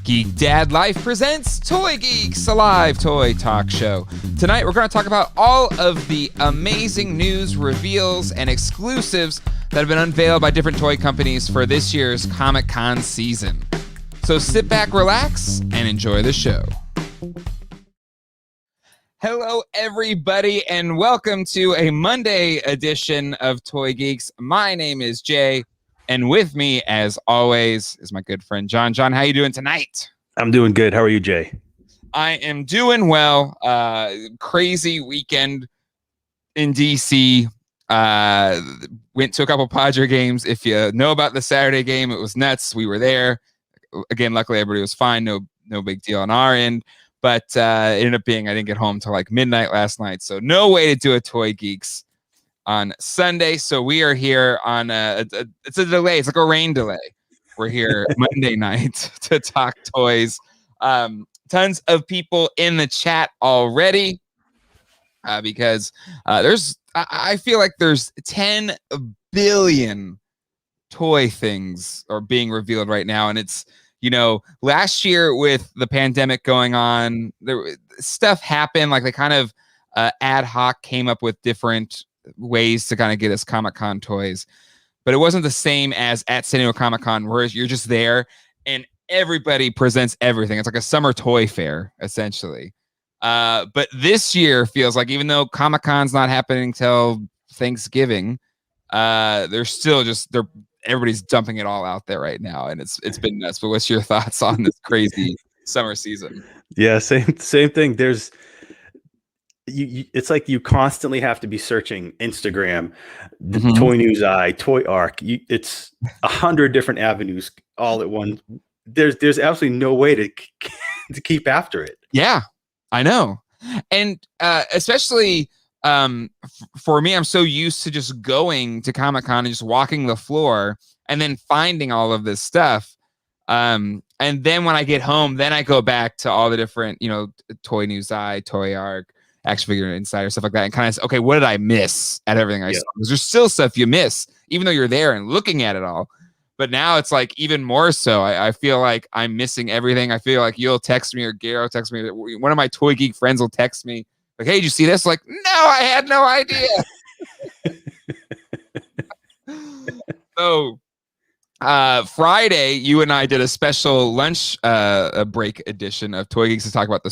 Geek Dad Life presents Toy Geeks, a live toy talk show. Tonight we're going to talk about all of the amazing news, reveals, and exclusives that have been unveiled by different toy companies for this year's Comic-Con season. So sit back, relax, and enjoy the show. Hello, everybody, and welcome to a Monday edition of Toy Geeks. My name is Jay, and with me, as always, is my good friend John. John, how you doing tonight? I'm doing good. How are you, Jay? I am doing well. Crazy weekend in DC. Went to a couple Padre games. If you know about the Saturday game, it was nuts. We were there. Again, luckily everybody was fine. No big deal on our end. But it ended up being I didn't get home till like midnight last night. So no way to do a Toy Geeks on Sunday. So we are here on it's a delay. It's like a rain delay. We're here Monday night to talk toys. Tons of people in the chat already because I feel like there's 10 billion toy things are being revealed right now. And it's, you know, last year with the pandemic going on, stuff happened. Like they kind of ad hoc came up with different ways to kind of get us Comic-Con toys. But it wasn't the same as at San Diego Comic-Con where you're just there and everybody presents everything. It's like a summer toy fair, essentially. But this year feels like even though Comic-Con's not happening till Thanksgiving, they're still just everybody's dumping it all out there right now, and it's been nuts. But what's your thoughts on this crazy summer season? Yeah, same thing. There's it's like you constantly have to be searching Instagram, the Toy News Eye, Toy Arc. It's 100 different avenues all at once. There's absolutely no way to keep after it. Yeah, I know, and especially. For me, I'm so used to just going to Comic-Con and just walking the floor and then finding all of this stuff. And then when I get home, then I go back to all the different, Toy News Eye, Toy Arc, Action Figure Insider, stuff like that. And kind of, okay, what did I miss at everything I saw? Because there's still stuff you miss, even though you're there and looking at it all. But now it's like even more so. I feel like I'm missing everything. I feel like you'll text me or Gary will text me. One of my Toy Geek friends will text me. Like, hey, did you see this? Like, no, I had no idea. So, Friday, you and I did a special lunch break edition of Toy Geeks to talk about the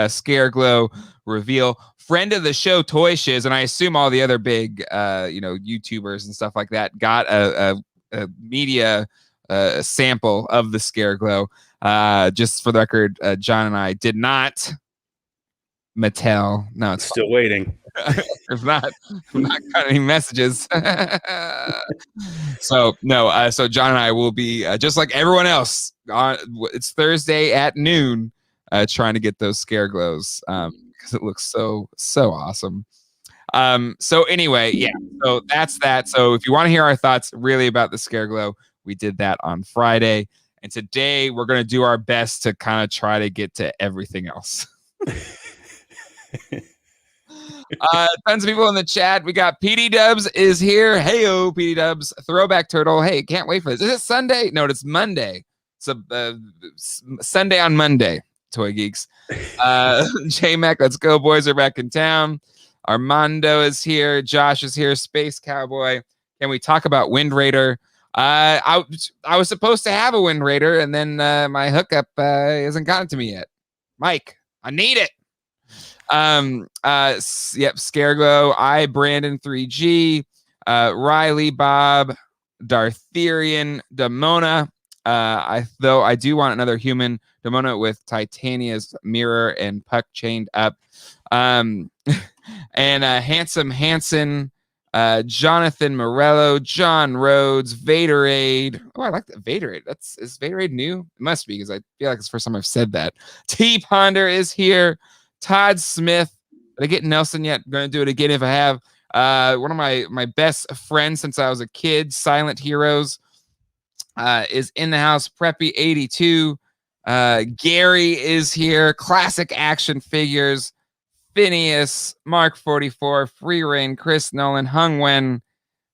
Scare Glow reveal. Friend of the show, Toy Shiz, and I assume all the other big, YouTubers and stuff like that got a media sample of the Scare Glow. Just for the record, John and I did not. Mattel. No, it's still waiting. I've not got any messages. So no. So John and I will be just like everyone else. It's Thursday at noon, trying to get those Scare Glows because it looks so awesome. So anyway, yeah. So that's that. So if you want to hear our thoughts really about the Scare Glow, we did that on Friday, and today we're going to do our best to kind of try to get to everything else. Tons of people in the chat. We got PD Dubs is here. Heyo, PD Dubs. Throwback Turtle. Hey, can't wait for this. Is it Sunday? No, it's Monday. It's a Sunday on Monday. Toy Geeks. J-Mac, let's go. Boys are back in town. Armando is here. Josh is here. Space Cowboy. Can we talk about Wind Raider? I was supposed to have a Wind Raider, and then my hookup hasn't gotten to me yet. Mike, I need it. Yep, Scareglow, Brandon 3G, Riley, Bob, Dartherian, Damona. Though I do want another human Damona with Titania's mirror and puck chained up. And Handsome Hansen, Jonathan Morello, John Rhodes, Vaderade. Oh, I like that Vaderade. Is Vaderade new? It must be because I feel like it's the first time I've said that. T Ponder is here. Todd Smith. Did I get Nelson yet? I'm going to do it again if I have. One of my best friends since I was a kid, Silent Heroes, is in the house. Preppy 82. Gary is here. Classic Action Figures. Phineas, Mark 44, Free Reign, Chris Nolan, Hung Wen,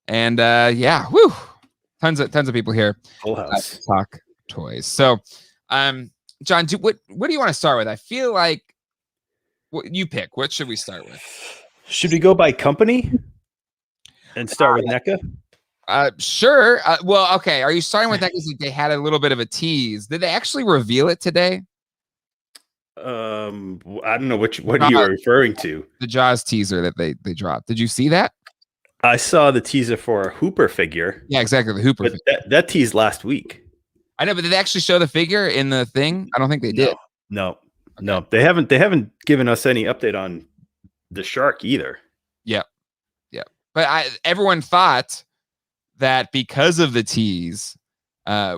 and tons of people here. Full house. Talk toys. So John, what do you want to start with? I feel like you pick. What should we start with? Should we go by company and start with NECA? Sure. Well, okay. Are you starting with that because they had a little bit of a tease? Did they actually reveal it today? I don't know what are you referring to. The Jaws teaser that they dropped. Did you see that? I saw the teaser for a Hooper figure. Yeah, exactly. The Hooper figure. That teased last week. I know, but did they actually show the figure in the thing? I don't think they did. No. They haven't given us any update on the shark either. Yeah. But everyone thought that because of the tease,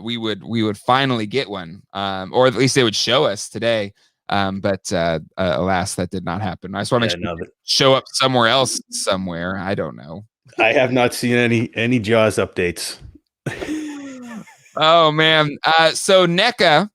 we would finally get one, or at least they would show us today. But alas, that did not happen. I just want to make sure show up somewhere else somewhere. I don't know. I have not seen any Jaws updates. Oh man. So NECA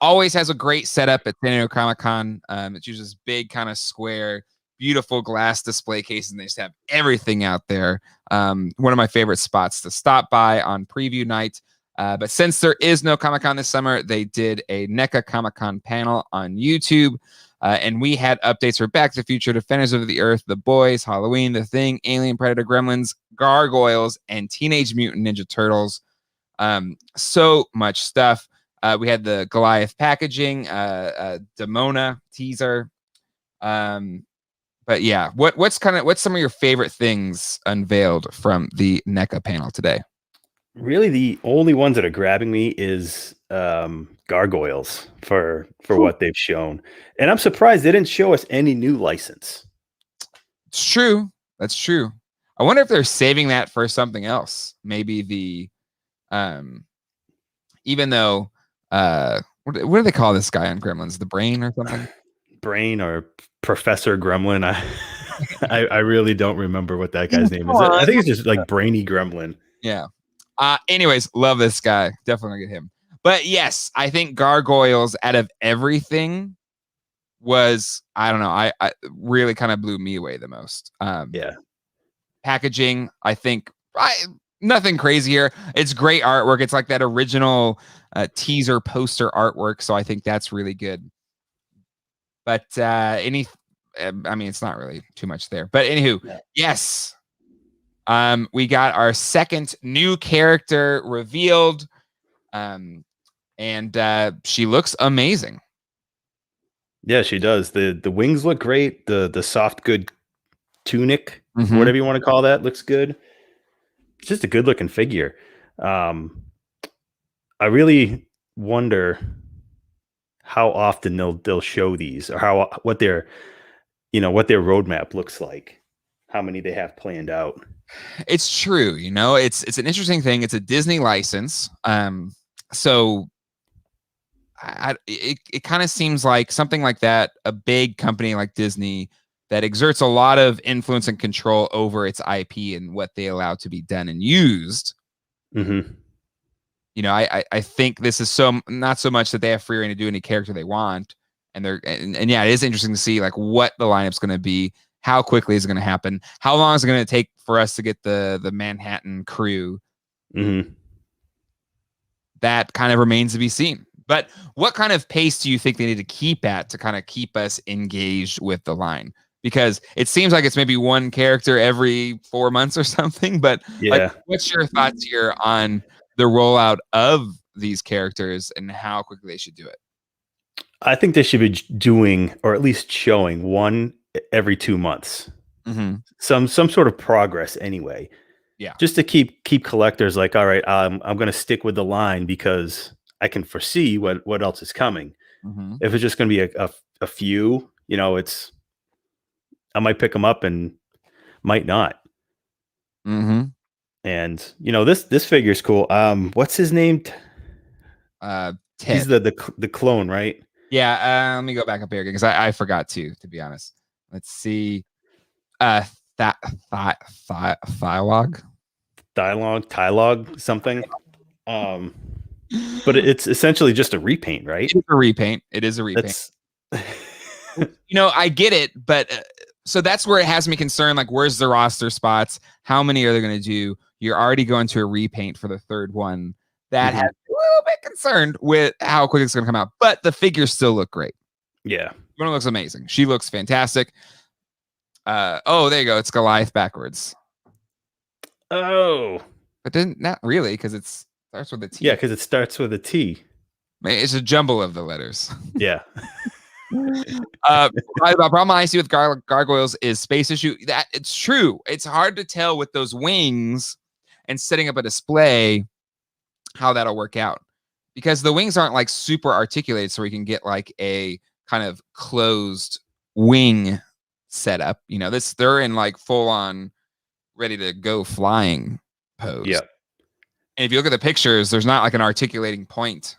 always has a great setup at San Diego Comic-Con. It's usually this big kind of square, beautiful glass display case, and they just have everything out there. One of my favorite spots to stop by on preview night. But since there is no Comic-Con this summer, they did a NECA Comic-Con panel on YouTube. And we had updates for Back to the Future, Defenders of the Earth, The Boys, Halloween, The Thing, Alien, Predator, Gremlins, Gargoyles, and Teenage Mutant Ninja Turtles. So much stuff. We had the Goliath packaging, Demona teaser. But yeah, what's some of your favorite things unveiled from the NECA panel today? Really, the only ones that are grabbing me is Gargoyles for what they've shown, and I'm surprised they didn't show us any new license. It's true. That's true. I wonder if they're saving that for something else. Maybe the even though what do they call this guy on Gremlins? The Brain or something? Brain or Professor Gremlin? I really don't remember what that guy's name is. I think it's just like Brainy Gremlin. Yeah. Anyways, love this guy. Definitely get him. But yes, I think Gargoyles out of everything was, I don't know, I really kind of blew me away the most. Yeah. Packaging, I think nothing crazy here. It's great artwork. It's like that original teaser poster artwork. So I think that's really good. But I mean, it's not really too much there. But anywho, yes. We got our second new character revealed. And she looks amazing. Yeah, she does. The wings look great. The soft good tunic, whatever you want to call that, looks good. It's just a good looking figure. I really wonder how often they'll show these, or what their roadmap looks like, how many they have planned out. It's true. It's an interesting thing. It's a Disney license. So it kind of seems like something like that, a big company like Disney that exerts a lot of influence and control over its IP and what they allow to be done and used. Mm-hmm. I think this is not so much that they have free reign to do any character they want. And yeah, it is interesting to see like what the lineup's going to be. How quickly is it going to happen? How long is it going to take for us to get the Manhattan crew? Mm-hmm. That kind of remains to be seen. But what kind of pace do you think they need to keep at to kind of keep us engaged with the line? Because it seems like it's maybe one character every 4 months or something. But yeah, what's your thoughts here on the rollout of these characters and how quickly they should do it? I think they should be doing, or at least showing, one every 2 months. Mm-hmm. Some sort of progress anyway. Yeah. Just to keep collectors like, all right, I'm going to stick with the line because I can foresee what else is coming. Mm-hmm. If it's just going to be a few, I might pick them up and might not. Mm-hmm. And this figure is cool. What's his name? Ted. He's the clone, right? Yeah. Let me go back up here because I forgot to be honest. Let's see. Dialogue, something. But it's essentially just a repaint, right? It is a repaint. I get it, but so that's where it has me concerned. Like, where's the roster spots? How many are they going to do? You're already going to a repaint for the third one. That has little bit concerned with how quick it's going to come out, but the figures still look great. Yeah. One looks amazing. She looks fantastic. Oh, there you go. It's Goliath backwards. Oh. But not really, because it starts with a T. Yeah, because it starts with a T. It's a jumble of the letters. Yeah. The problem I see with gargoyles is space issue. That it's true. It's hard to tell with those wings and setting up a display how that'll work out, because the wings aren't like super articulated, so we can get like a kind of closed wing setup. You know, they're in like full on ready to go flying pose. Yeah. And if you look at the pictures, there's not like an articulating point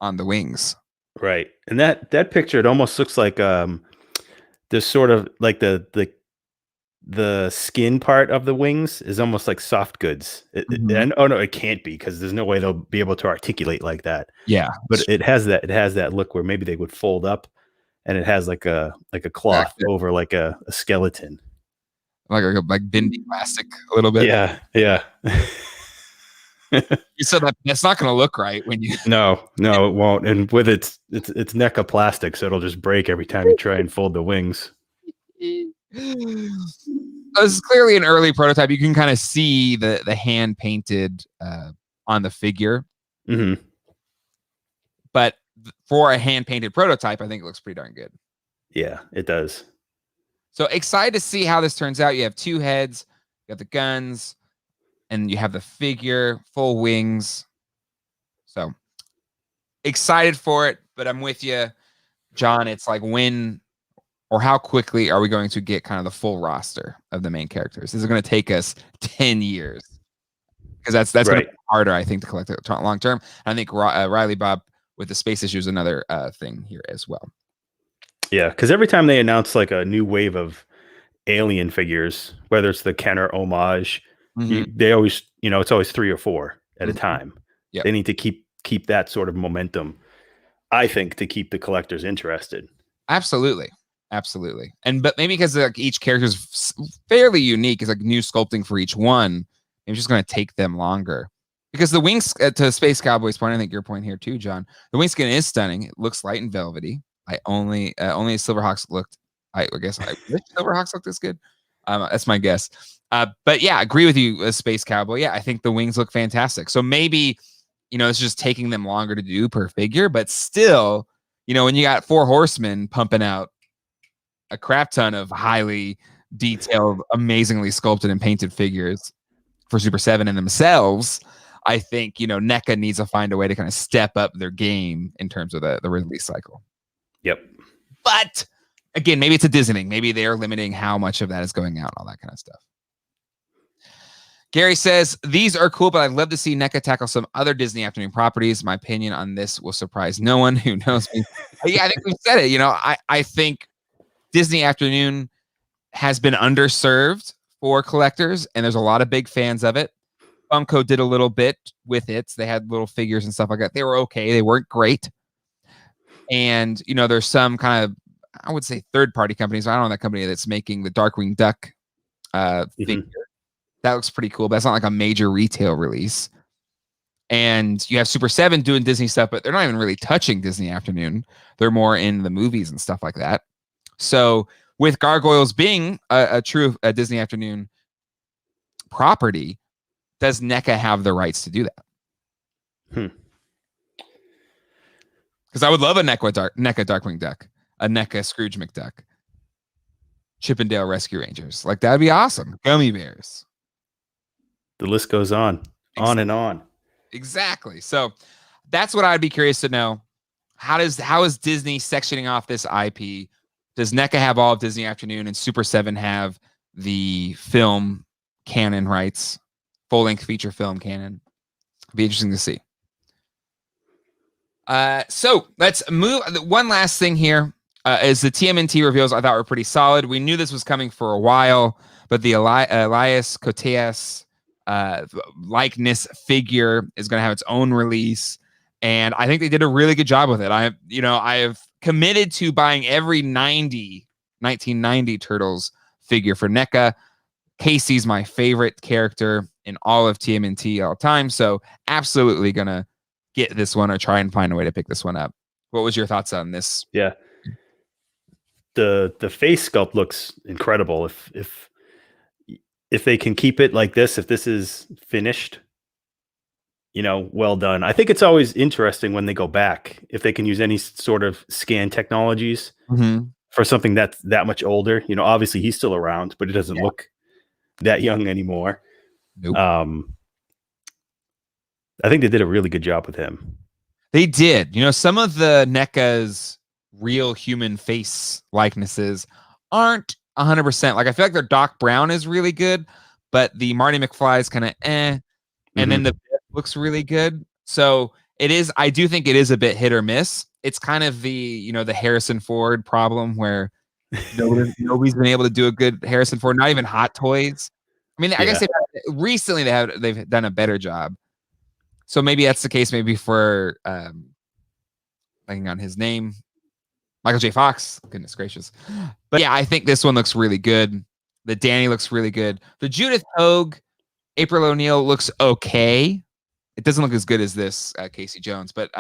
on the wings. Right. And that picture, it almost looks like there's sort of like the skin part of the wings is almost like soft goods. And oh no, it can't be, because there's no way they'll be able to articulate like that. Yeah. But it has that look where maybe they would fold up, and it has like a cloth over like a skeleton. Like bendy plastic a little bit. Yeah. Yeah. So that's not going to look right when you. No, it won't. And with it's NECA plastic, so it'll just break every time you try and fold the wings. This is clearly an early prototype. You can kind of see the hand painted on the figure. Mm-hmm. But for a hand painted prototype, I think it looks pretty darn good. Yeah, it does. So excited to see how this turns out. You have two heads, you got the guns, and you have the figure, full wings. So excited for it, but I'm with you, John. It's like, when or how quickly are we going to get kind of the full roster of the main characters? This is going to take us 10 years, because that's right. Going to be harder, I think, to collect it long term. I think Riley Bob with the space issue is another thing here as well. Yeah, because every time they announce like a new wave of alien figures, whether it's the Kenner homage, they always, it's always 3 or 4 at a time. Yep. They need to keep that sort of momentum, I think, to keep the collectors interested. Absolutely. But maybe because like each character is fairly unique, it's like new sculpting for each one. It's just going to take them longer, because the wings, to Space Cowboy's point, I think your point here too, John, the wing skin is stunning. It looks light and velvety. I only Silverhawks looked. I guess I wish Silverhawks looked this good. That's my guess. But yeah, I agree with you, Space Cowboy. Yeah, I think the wings look fantastic. So maybe, it's just taking them longer to do per figure, but still, when you got 4 horsemen pumping out a crap ton of highly detailed, amazingly sculpted and painted figures for Super7 in themselves, I think, NECA needs to find a way to kind of step up their game in terms of the release cycle. Yep. But again, maybe it's a Disney thing. Maybe they're limiting how much of that is going out, all that kind of stuff. Gary says, these are cool, but I'd love to see NECA tackle some other Disney Afternoon properties. My opinion on this will surprise no one who knows me. Yeah, I think we've said it. I think Disney Afternoon has been underserved for collectors, and there's a lot of big fans of it. Funko did a little bit with it. They had little figures and stuff like that. They were okay. They weren't great. And, there's some kind of, I would say, third-party companies. I don't know that company that's making the Darkwing Duck figure. That looks pretty cool, but that's not like a major retail release. And you have Super7 doing Disney stuff, but they're not even really touching Disney Afternoon. They're more in the movies and stuff like that. So with Gargoyles being a true Disney Afternoon property, does NECA have the rights to do that? Because I would love a NECA Darkwing Duck, a NECA Scrooge McDuck, Chippendale Rescue Rangers. Like, that'd be awesome. Gummy bears. The list goes on and on. Exactly. So that's what I'd be curious to know. How is Disney sectioning off this IP? Does NECA have all of Disney Afternoon and Super7 have the film canon rights, full-length feature film canon? It'd be interesting to see. So let's move. One last thing here is the TMNT reveals I thought were pretty solid. We knew this was coming for a while, but the Elias Koteas likeness figure is going to have its own release, and I think they did a really good job with it. I have committed to buying every 1990 Turtles figure for NECA. Casey's my favorite character in all of TMNT all time, so absolutely gonna get this one or try and find a way to pick this one up. What was your thoughts on this? Yeah. The face sculpt looks incredible. If they can keep it like this, if this is finished, well done. I think it's always interesting when they go back, if they can use any sort of scan technologies for something that's that much older. Obviously he's still around, but it doesn't look that young anymore. Nope. I think they did a really good job with him. They did. Some of the NECA's real human face likenesses aren't 100%. Like, I feel like their Doc Brown is really good, but the Marty McFly is kind of and then the looks really good. So I do think it is a bit hit or miss. It's kind of the Harrison Ford problem where nobody's been able to do a good Harrison Ford, not even Hot Toys. I mean, I guess recently they've done a better job. So maybe that's the case. Maybe for blanking on his name, Michael J. Fox. Goodness gracious! But yeah, I think this one looks really good. The Danny looks really good. The Judith Hogue, April O'Neil looks okay. It doesn't look as good as this Casey Jones, but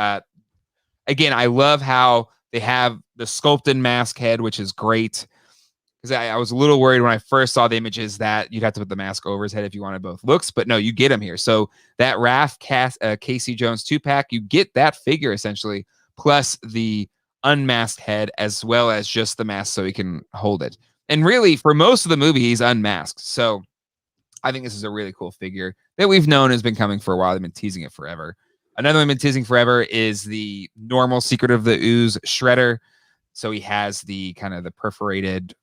again, I love how they have the sculpted mask head, which is great. Because I was a little worried when I first saw the images that you'd have to put the mask over his head if you wanted both looks, but no, you get him here. So that Raph Casey Jones 2-pack, you get that figure essentially, plus the unmasked head as well as just the mask so he can hold it. And really, for most of the movie, he's unmasked. So I think this is a really cool figure that we've known has been coming for a while. They've been teasing it forever. Another one been teasing forever is the normal Secret of the Ooze Shredder. So he has the kind of the perforated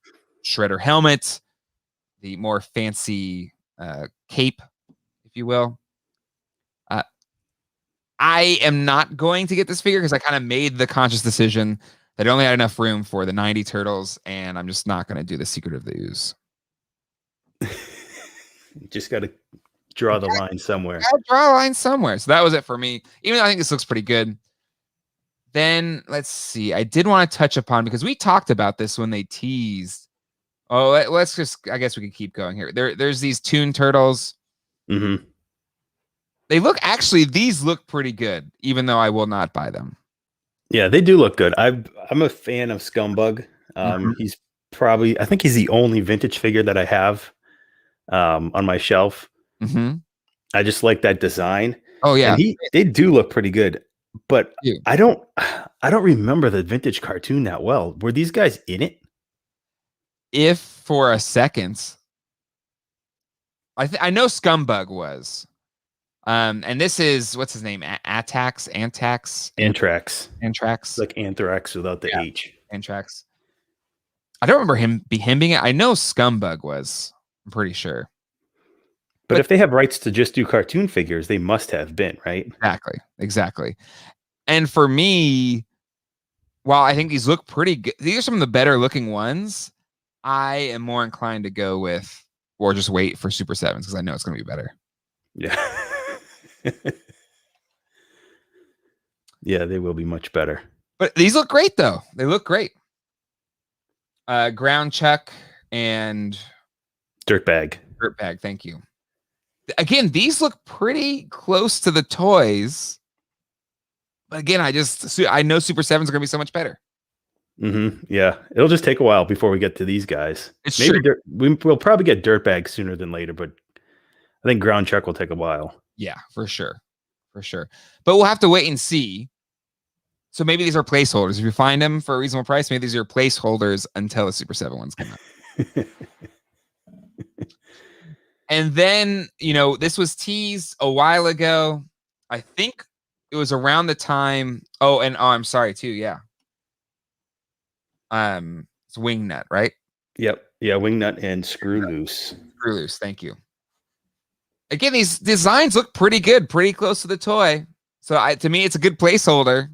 Shredder helmet, the more fancy cape, if you will. I am not going to get this figure because I kind of made the conscious decision that I only had enough room for the 90 Turtles, and I'm just not going to do the Secret of the Ooze. Just got to draw the line somewhere. Draw a line somewhere. So that was it for me. Even though I think this looks pretty good. Then let's see. I did want to touch upon, because we talked about this when they teased. Oh, let's just, I guess we can keep going here. There's these Toon Turtles. These look pretty good, even though I will not buy them. Yeah, they do look good. I'm a fan of Scumbug. He's I think he's the only vintage figure that I have on my shelf. I just like that design. Oh yeah. And they do look pretty good, but I don't remember the vintage cartoon that well. Were these guys in it? If for a second, I know Scumbug was, and this is, what's his name? Anthrax, like anthrax without the H. Anthrax. I don't remember him being it. I know Scumbug was. I'm pretty sure. But if they have rights to just do cartoon figures, they must have been, right? Exactly. And for me, while I think these look pretty good, these are some of the better looking ones. I am more inclined to go with, or just wait for Super 7s because I know it's going to be better. Yeah. Yeah, they will be much better. But these look great, though. They look great. Ground Chuck and Dirtbag. Thank you. Again, these look pretty close to the toys. But again, I know Super 7s are going to be so much better. Yeah, it'll just take a while before we get to these guys. We'll probably get Dirtbag sooner than later, but I think Ground Chuck will take a while. Yeah, for sure. But we'll have to wait and see. So maybe these are placeholders. If you find them for a reasonable price, maybe these are placeholders until the Super 7 ones come out. And then, this was teased a while ago. I think it was around the time. I'm sorry too. Yeah. It's Wingnut, right? Yep. Yeah, Wingnut and Screw Loose. Thank you. Again, these designs look pretty good, pretty close to the toy. So to me, it's a good placeholder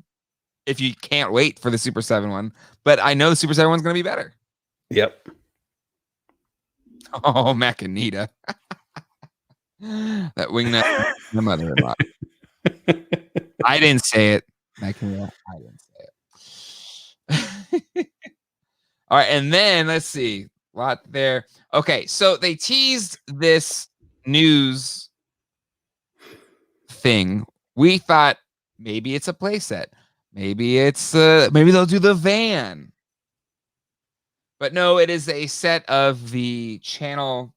if you can't wait for the Super 7 one. But I know the Super 7 one's going to be better. Yep. Oh, Macanita. That Wingnut, the mother-in-law. I didn't say it. Macanita, I didn't say it. All right, and then let's see. A lot there. Okay, so they teased this news thing. We thought Maybe it's a playset. Maybe it's maybe they'll do the van. But no, it is a set of the Channel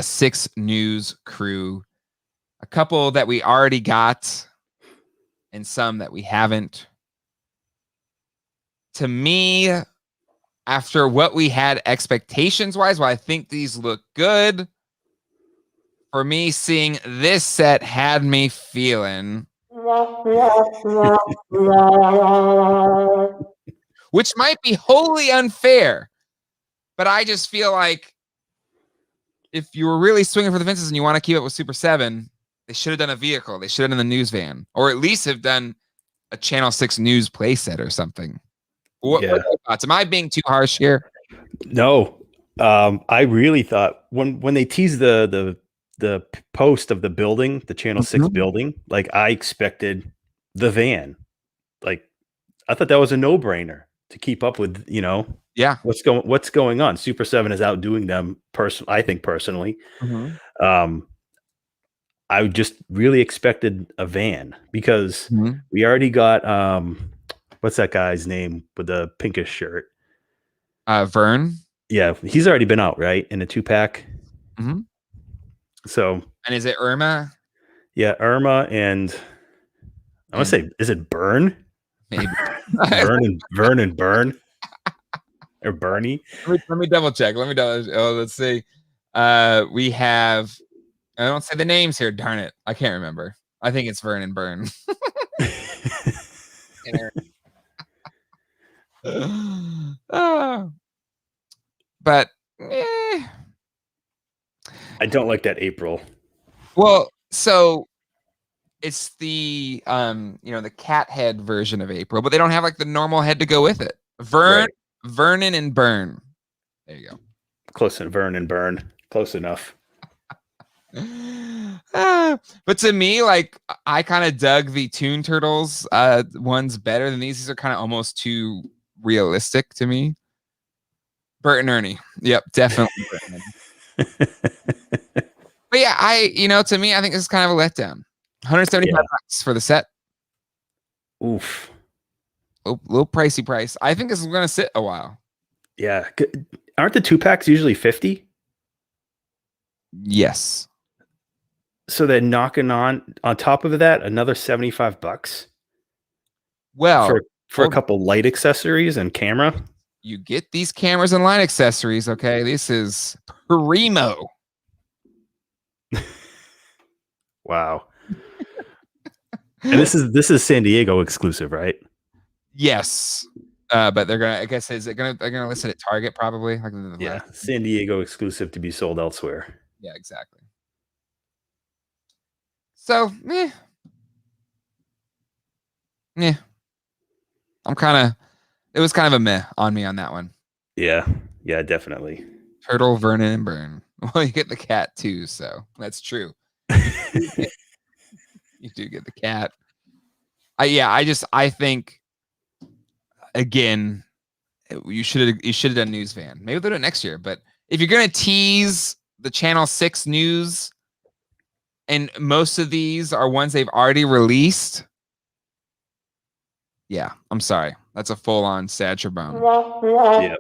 6 News crew. A couple that we already got and some that we haven't. To me, after what we had expectations-wise, while I think these look good, for me, seeing this set had me feeling... which might be wholly unfair, but I just feel like if you were really swinging for the fences and you want to keep up with Super 7, they should have done a vehicle. They should have done the news van, or at least have done a Channel 6 News playset or something. What are your thoughts? Am I being too harsh here? No. I really thought when they teased the post of the building, the Channel 6 building, like I expected the van. Like I thought that was a no-brainer to keep up with, what's going on. Super 7 is outdoing them I think personally. I just really expected a van because we already got what's that guy's name with the pinkish shirt? Vern. Yeah, he's already been out, right? In a 2-pack. So, and is it Irma? Yeah, Irma, and I want to say, is it Burn? Maybe Vern and Burn, or Bernie. Let me double check. Let's see. We have. I don't say the names here. Darn it, I can't remember. I think it's Vern and Burn. But I don't like that April. Well, so it's the the cat head version of April, but they don't have like the normal head to go with it. Vernon and Burn. There you go. Close to Vern and Burn. Close enough. But to me, like I kind of dug the Toon Turtles ones better than these. These are kind of almost too realistic to me. Bert and Ernie. Yep, definitely Bert and Ernie. But yeah, to me, I think this is kind of a letdown. $175 for the set. Oof. Little pricey price. I think this is going to sit a while. Yeah. Aren't the 2-packs usually 50? Yes. So they're knocking on top of that another $75. Well, for a couple light accessories and camera. You get these cameras and light accessories, okay? This is primo. Wow. And this is San Diego exclusive, right? Yes. But they're gonna. I guess they're gonna list it at Target probably. San Diego exclusive to be sold elsewhere. Yeah, exactly. So, it was kind of a meh on me on that one. Yeah, definitely. Turtle, Vernon, and Burn. Well, you get the cat too, so that's true. You do get the cat. I think again, you should have done News Van. Maybe they'll do it next year. But if you're gonna tease the Channel 6 News, and most of these are ones they've already released, yeah, I'm sorry. That's a full-on stature bone. Yeah.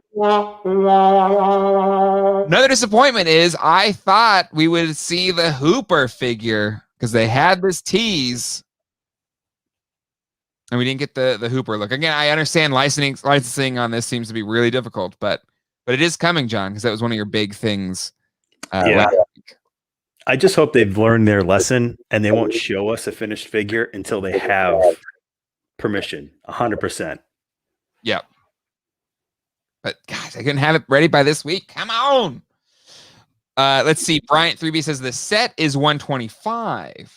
Another disappointment is I thought we would see the Hooper figure because they had this tease, and we didn't get the Hooper look. Again, I understand licensing on this seems to be really difficult, but it is coming, John, because that was one of your big things. Last week. I just hope they've learned their lesson and they won't show us a finished figure until they have permission, 100%. Yep. But guys, I couldn't have it ready by this week. Come on. Let's see. Bryant 3B says the set is $125,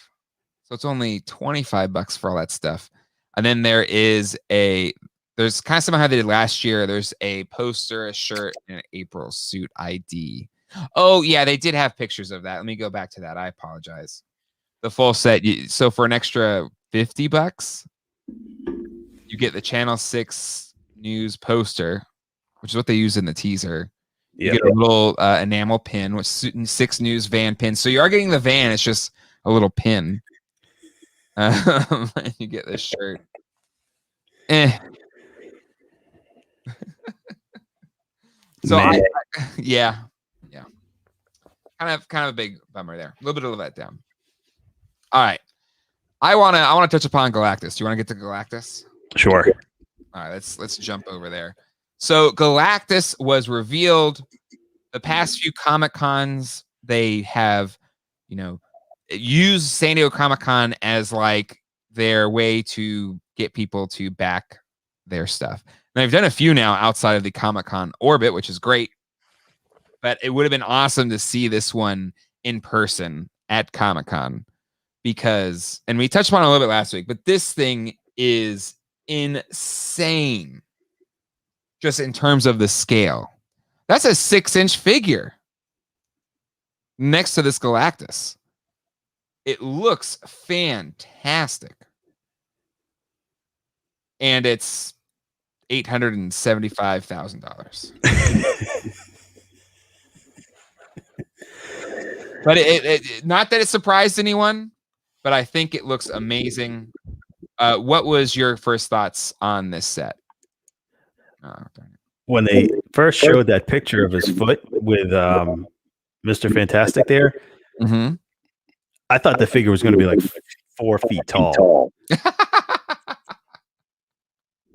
so it's only $25 for all that stuff. And then there's kind of similar how they did last year. There's a poster, a shirt, and an April suit ID. Oh yeah, they did have pictures of that. Let me go back to that. I apologize. The full set. So for an extra $50, you get the Channel 6 News poster, which is what they use in the teaser. You get a little enamel pin with 6 News van pin. So you are getting the van. It's just a little pin. You get this shirt. Eh. So yeah. Kind of a big bummer there. A little bit of a letdown. All right. I wanna touch upon Galactus. Do you want to get to Galactus? Sure. All right, let's jump over there. So Galactus was revealed the past few Comic Cons. They have, used San Diego Comic Con as like their way to get people to back their stuff. And they've done a few now outside of the Comic Con orbit, which is great. But it would have been awesome to see this one in person at Comic Con because, and we touched on it a little bit last week, but this thing is insane just in terms of the scale. That's a 6-inch figure next to this Galactus. It looks fantastic. And it's $875,000. But it not that it surprised anyone, but I think it looks amazing. What was your first thoughts on this set? When they first showed that picture of his foot with Mr. Fantastic there, I thought the figure was going to be like 4 feet tall.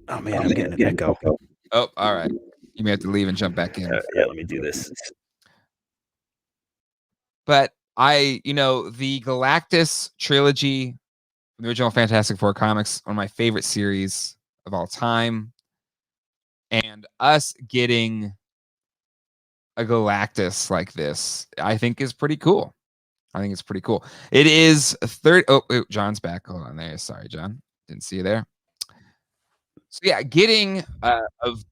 Oh man, I'm getting an echo. Oh, all right. You may have to leave and jump back in. Yeah, let me do this. But the Galactus trilogy, the original Fantastic Four comics, one of my favorite series of all time. And us getting a Galactus like this, I think is pretty cool. I think it's pretty cool. It is Oh, John's back. Hold on there. Sorry, John. Didn't see you there. So yeah, getting a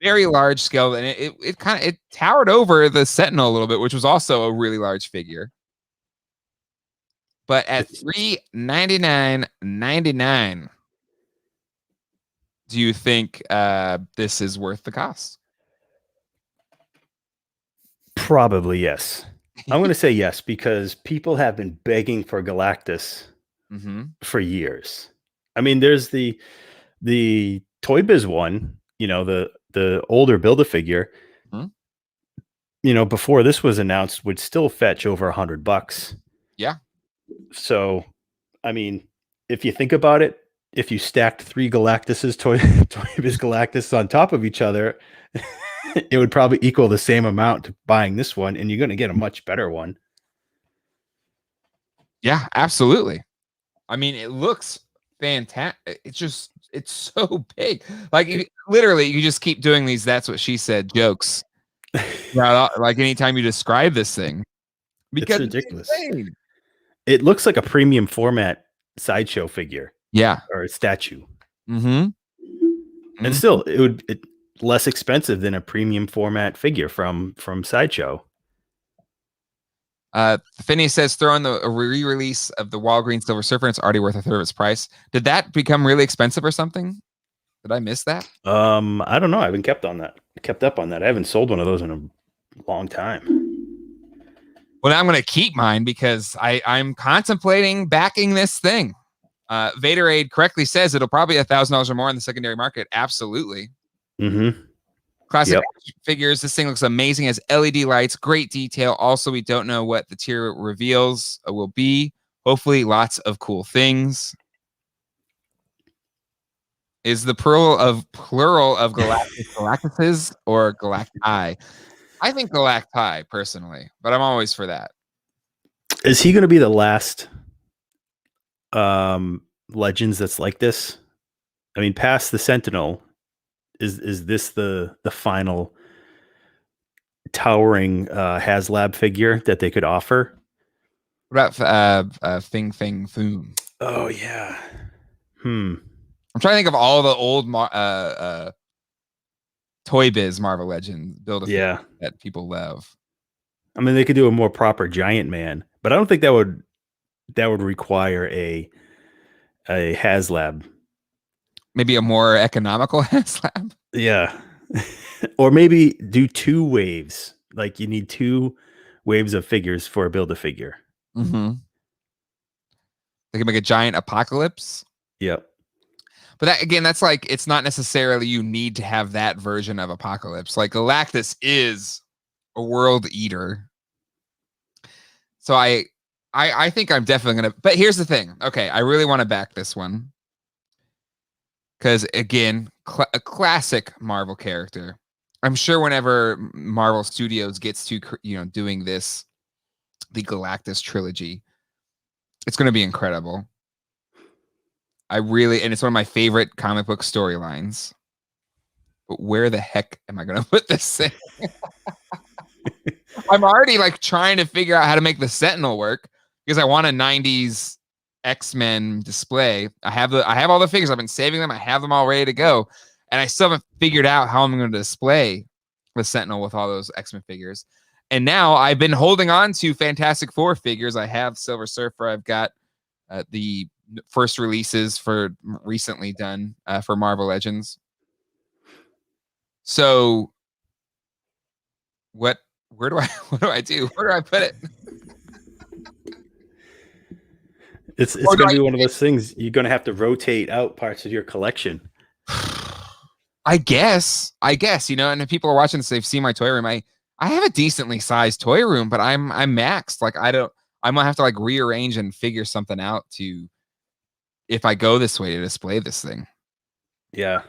very large scale, and it towered over the Sentinel a little bit, which was also a really large figure. But at $399.99, do you think this is worth the cost? Probably yes. I'm going to say yes because people have been begging for Galactus for years. I mean, there's the Toy Biz one, the older Build-A-Figure. Before this was announced, would still fetch over $100. Yeah. So, I mean, if you think about it, if you stacked 3 Galactuses, Toy Biz Galactus on top of each other, it would probably equal the same amount to buying this one, and you're going to get a much better one. Yeah, absolutely. I mean, it looks fantastic. It's so big. Like literally, you just keep doing these "that's what she said" jokes. Like anytime you describe this thing, because it's ridiculous. It's it looks like a premium format sideshow figure. Yeah, or a statue. And still, it less expensive than a premium format figure from Sideshow. Finney says throw in a re-release of the Walgreens Silver Surfer. It's already worth a third of its price. Did that become really expensive or something? Did I miss that? I don't know. I haven't kept up on that. I haven't sold one of those in a long time. Well, I'm going to keep mine because I'm contemplating backing this thing. Vaderade correctly says it'll probably be $1,000 or more in the secondary market. Absolutely. Classic figures. This thing looks amazing. Has LED lights, great detail. Also, we don't know what the tier reveals will be. Hopefully, lots of cool things. Is the plural of Galactuses or Galacti? I think Galacti personally, but I'm always for that. Is he going to be the last Legends that's like this? I mean, past the Sentinel, is this the final towering Haslab figure that they could offer? What about Fing Foom? Oh yeah. I'm trying to think of all the old Toy Biz Marvel Legends Build-A-Figure that people love. I mean, they could do a more proper Giant Man, but I don't think that would require a Haslab. Maybe a more economical Haslab. Yeah. Or maybe do 2 waves. Like you need 2 waves of figures for a Build-A-Figure. The They can make a giant apocalypse. Yep. But that, again, that's like, it's not necessarily you need to have that version of apocalypse. Like Galactus is a world eater. So I think I'm definitely going to, but here's the thing. Okay. I really want to back this one. Because again, a classic Marvel character. I'm sure whenever Marvel Studios gets to, doing this, the Galactus trilogy, it's going to be incredible. And it's one of my favorite comic book storylines. But where the heck am I going to put this thing? I'm already like trying to figure out how to make the Sentinel work because I want a 90s X-Men display. I have all the figures. I've been saving them. I have them all ready to go. And I still haven't figured out how I'm going to display the Sentinel with all those X-Men figures. And now I've been holding on to Fantastic Four figures. I have Silver Surfer. I've got the first releases for recently done for Marvel Legends. So what do I do? Where do I put it? It's going to be one of those things you're going to have to rotate out parts of your collection. I guess, and if people are watching this, they've seen my toy room. I have a decently sized toy room, but I'm maxed. Like I'm gonna have to like rearrange and figure something out if I go this way to display this thing. Yeah.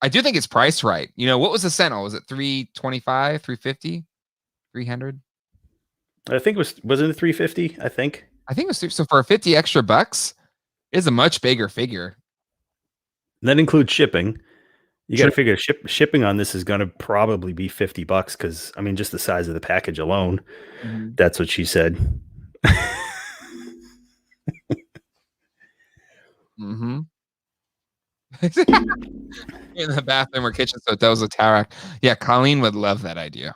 I do think it's priced right. What was the Sentinel? Was it $325, $350, $300? I think wasn't it $350? I think it was. So for 50 extra bucks, it's a much bigger figure. And that includes shipping. You got to figure shipping on this is going to probably be $50 because I mean, just the size of the package alone. Mm-hmm. That's what she said. Mm-hmm. In the bathroom or kitchen, so that was a tower. Yeah, Colleen would love that idea.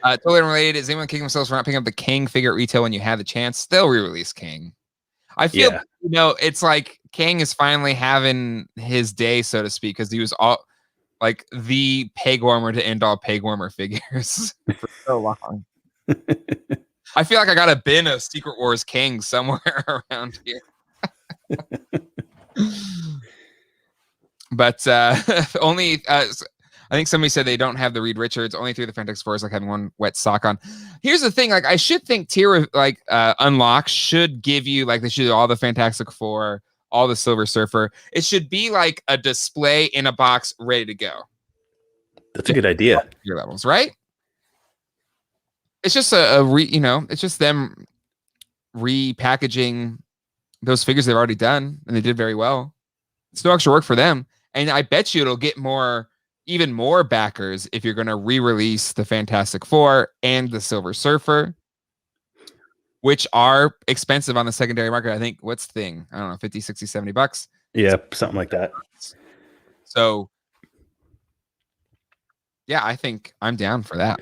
Totally unrelated. Is anyone kicking themselves for not picking up the King figure at retail when you had the chance? Still re-release King. I feel it's like King is finally having his day, so to speak, because he was all like the peg warmer to end all peg warmer figures for so long. I feel like I got a bin of Secret Wars King somewhere around here. But only I think somebody said they don't have the Reed Richards. Only through the Fantastic Four is like having one wet sock on. Here's the thing: like I should think tier unlock should give you like they should do all the Fantastic Four, all the Silver Surfer. It should be like a display in a box ready to go. That's a good idea. Your levels, right? It's just it's just them repackaging those figures they've already done, and they did very well. It's no extra work for them, and I bet you it'll get even more backers if you're going to re-release the Fantastic Four and the Silver Surfer, which are expensive on the secondary market. I think what's the thing? I don't know, 50, 60, 70 bucks. Yeah, something like that. So yeah, I think I'm down for that.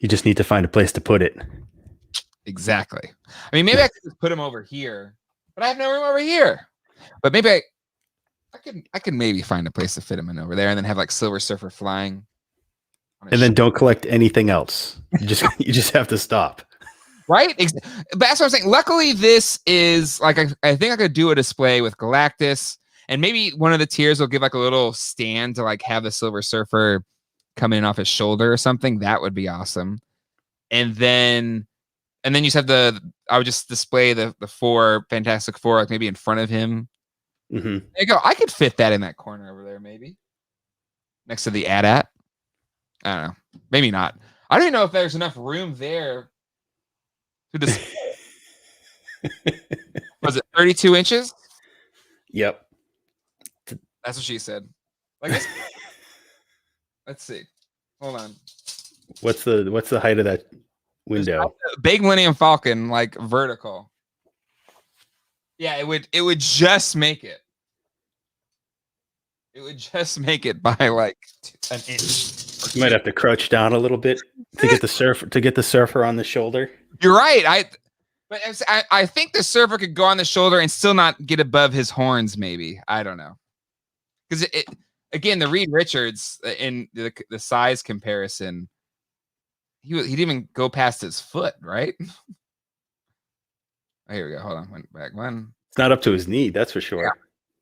You just need to find a place to put it. Exactly. I mean, maybe I could just put them over here, but I have no room over here. But maybe I could maybe find a place to fit them in over there, and then have like Silver Surfer flying. And then don't collect anything else. You just have to stop. Right? But that's what I'm saying. Luckily, this is like I think I could do a display with Galactus, and maybe one of the tiers will give like a little stand to like have the Silver Surfer come in off his shoulder or something. That would be awesome. And then you just have I would just display the four Fantastic Four like maybe in front of him. Mm-hmm. There you go. I could fit that in that corner over there, maybe next to the AT-AT. I don't know. Maybe not. I don't even know if there's enough room there to display. Was it 32 inches? Yep. That's what she said. Like, let's see. Hold on. What's the height of that window? Big Millennium Falcon, like vertical. Yeah, it would just make it. It would just make it by like an inch. You might have to crouch down a little bit to get the surfer on the shoulder. You're right. I think the surfer could go on the shoulder and still not get above his horns. Maybe, I don't know. Because again, the Reed Richards in the size comparison, he didn't even go past his foot, right? Oh, here we go. Hold on. Went back one. It's not up to his knee, that's for Yeah, sure.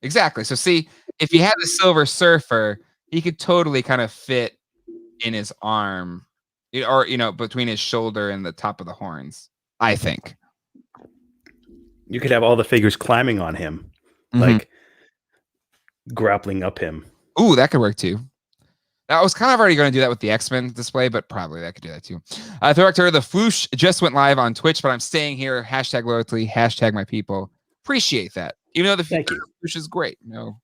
exactly. So see, if you had the Silver Surfer, he could totally kind of fit in his arm, or between his shoulder and the top of the horns. I think You could have all the figures climbing on him, like grappling up him. Ooh, that could work too. I was kind of already going to do that with the X-Men display, but probably that could do that too. Director, the Foosh just went live on Twitch, but I'm staying here. #loyalty, #my people. Appreciate that. Even though the Foosh is great. No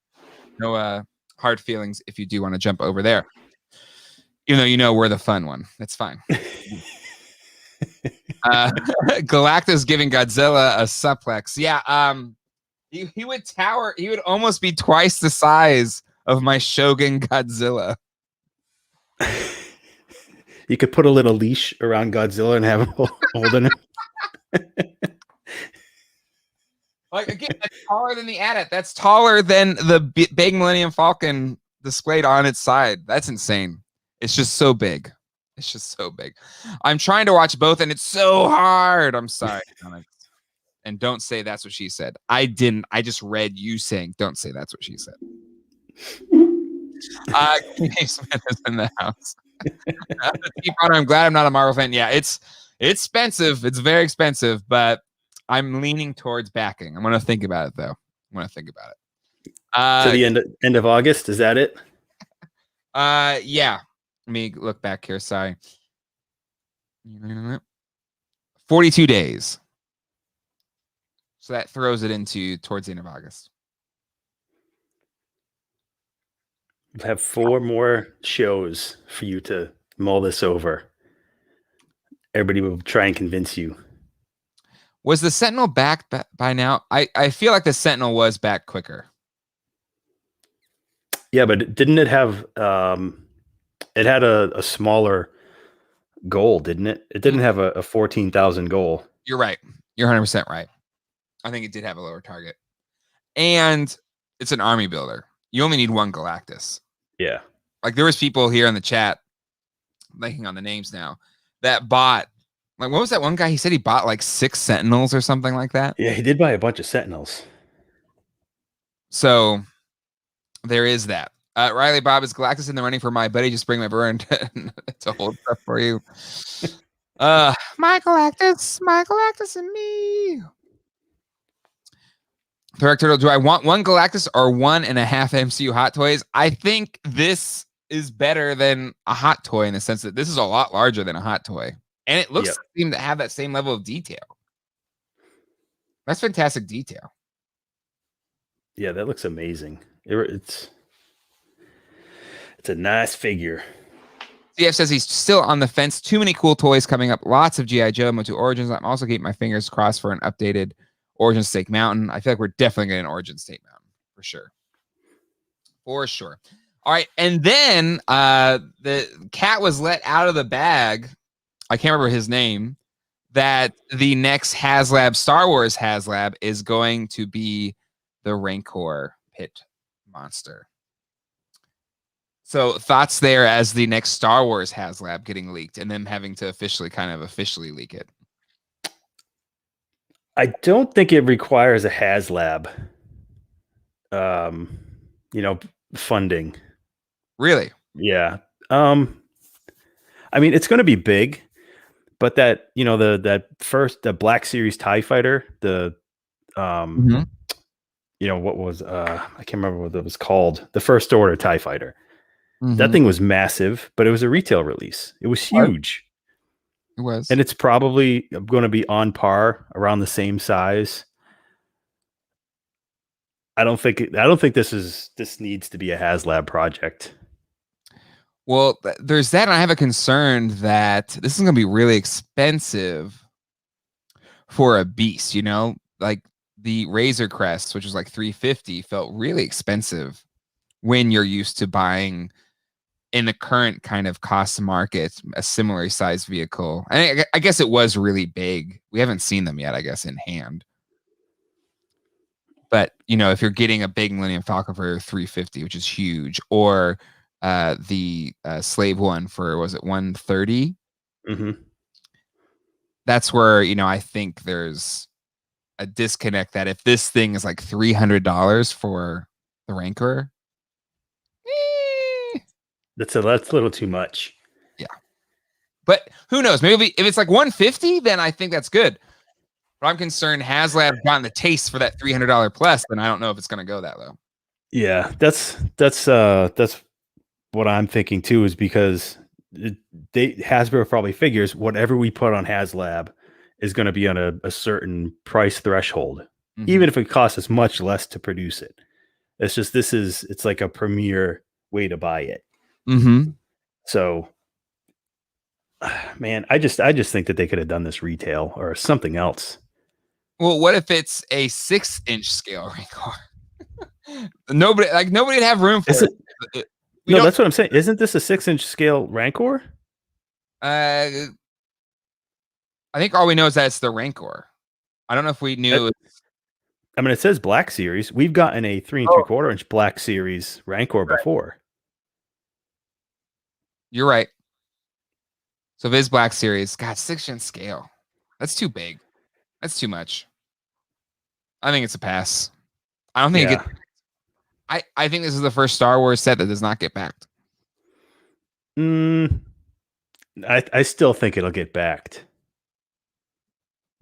hard feelings if you do want to jump over there. Even though we're the fun one. That's fine. Galactus giving Godzilla a suplex. Yeah, he would tower. He would almost be twice the size of my Shogun Godzilla. You could put a little leash around Godzilla and have him holding him. Like, again, that's taller than the Adit. That's taller than the big Millennium Falcon displayed on its side. That's insane. It's just so big. It's just so big. I'm trying to watch both, and it's so hard. I'm sorry. And don't say that's what she said. I didn't. I just read you saying, don't say that's what she said. Smith is in the house. I'm glad I'm not a Marvel fan. Yeah, it's expensive. It's very expensive, but I'm leaning towards backing. I'm going to think about it, though. I'm going to think about it. To the end of August, is that it? Yeah. Let me look back here. Sorry. 42 days. So that throws it into towards the end of August. We'll have 4 more shows for you to mull this over. Everybody will try and convince you. Was the Sentinel back by now? I feel like the Sentinel was back quicker. Yeah, but didn't it have it had a smaller goal, didn't it? It didn't have a 14,000 goal. You're right. You're 100% right. I think it did have a lower target. And it's an army builder. You only need one Galactus. Yeah. Like, there was people here in the chat, blanking on the names now, that bought, like, what was that one guy? He said he bought like 6 Sentinels or something like that. Yeah, he did buy a bunch of Sentinels. So there is that. Riley Bob, is Galactus in the running for my buddy? Just bring my burn to hold stuff for you. My Galactus and me. Director, do I want one Galactus or 1.5 MCU Hot Toys? I think this is better than a Hot Toy in the sense that this is a lot larger than a Hot Toy. And it looks seem to have that same level of detail. That's fantastic detail. Yeah, that looks amazing. It's a nice figure. CF says he's still on the fence. Too many cool toys coming up. Lots of G.I. Joe, Motu Origins. I'm also keeping my fingers crossed for an updated Origin Stake Mountain. I feel like we're definitely getting an Origin Stake Mountain for sure. For sure. All right. And then the cat was let out of the bag. I can't remember his name. That the next Haslab, Star Wars Haslab, is going to be the Rancor pit monster. So thoughts there as the next Star Wars Haslab getting leaked and them having to officially leak it. I don't think it requires a Haslab, funding. Really? Yeah. I mean, it's going to be big, but that, the Black Series TIE Fighter, what was, I can't remember what it was called. The First Order TIE Fighter. That thing was massive, but it was a retail release. It was huge. It was. And it's probably going to be on par, around the same size. I don't think this needs to be a Haslab project. Well, there's that, and I have a concern that this is going to be really expensive for a beast, like the Razor Crest, which was like $350, felt really expensive when you're used to buying in the current kind of cost market a similar sized vehicle. I guess it was really big. We haven't seen them yet, I guess, in hand. But, if you're getting a big Millennium Falcon for $350, which is huge, or the Slave one for, was it $130? Mm-hmm. That's where, I think there's a disconnect that if this thing is like $300 for the Rancor, That's a little too much. yeah. But who knows? Maybe if it's like 150, then I think that's good. But I'm concerned Haslab gotten the taste for that $300 plus, then I don't know if it's going to go that low. Yeah, that's what I'm thinking too, is because Hasbro probably figures whatever we put on Haslab is going to be on a certain price threshold, even if it costs us much less to produce it. It's just it's like a premier way to buy it. Mm-hmm. So, man, I just think that they could have done this retail or something else. Well, what if it's a 6-inch scale Rancor? Nobody would have room for it. No, that's what I'm saying. Isn't this a 6-inch scale Rancor? I think all we know is that it's the Rancor. I don't know if we knew. I mean, it says Black Series. We've gotten a 3 3/4 inch Black Series Rancor before. You're right. So if it is Black Series, God, 6-inch scale. That's too big. That's too much. I think it's a pass. I don't think it gets. I think this is the first Star Wars set that does not get backed. I still think it'll get backed.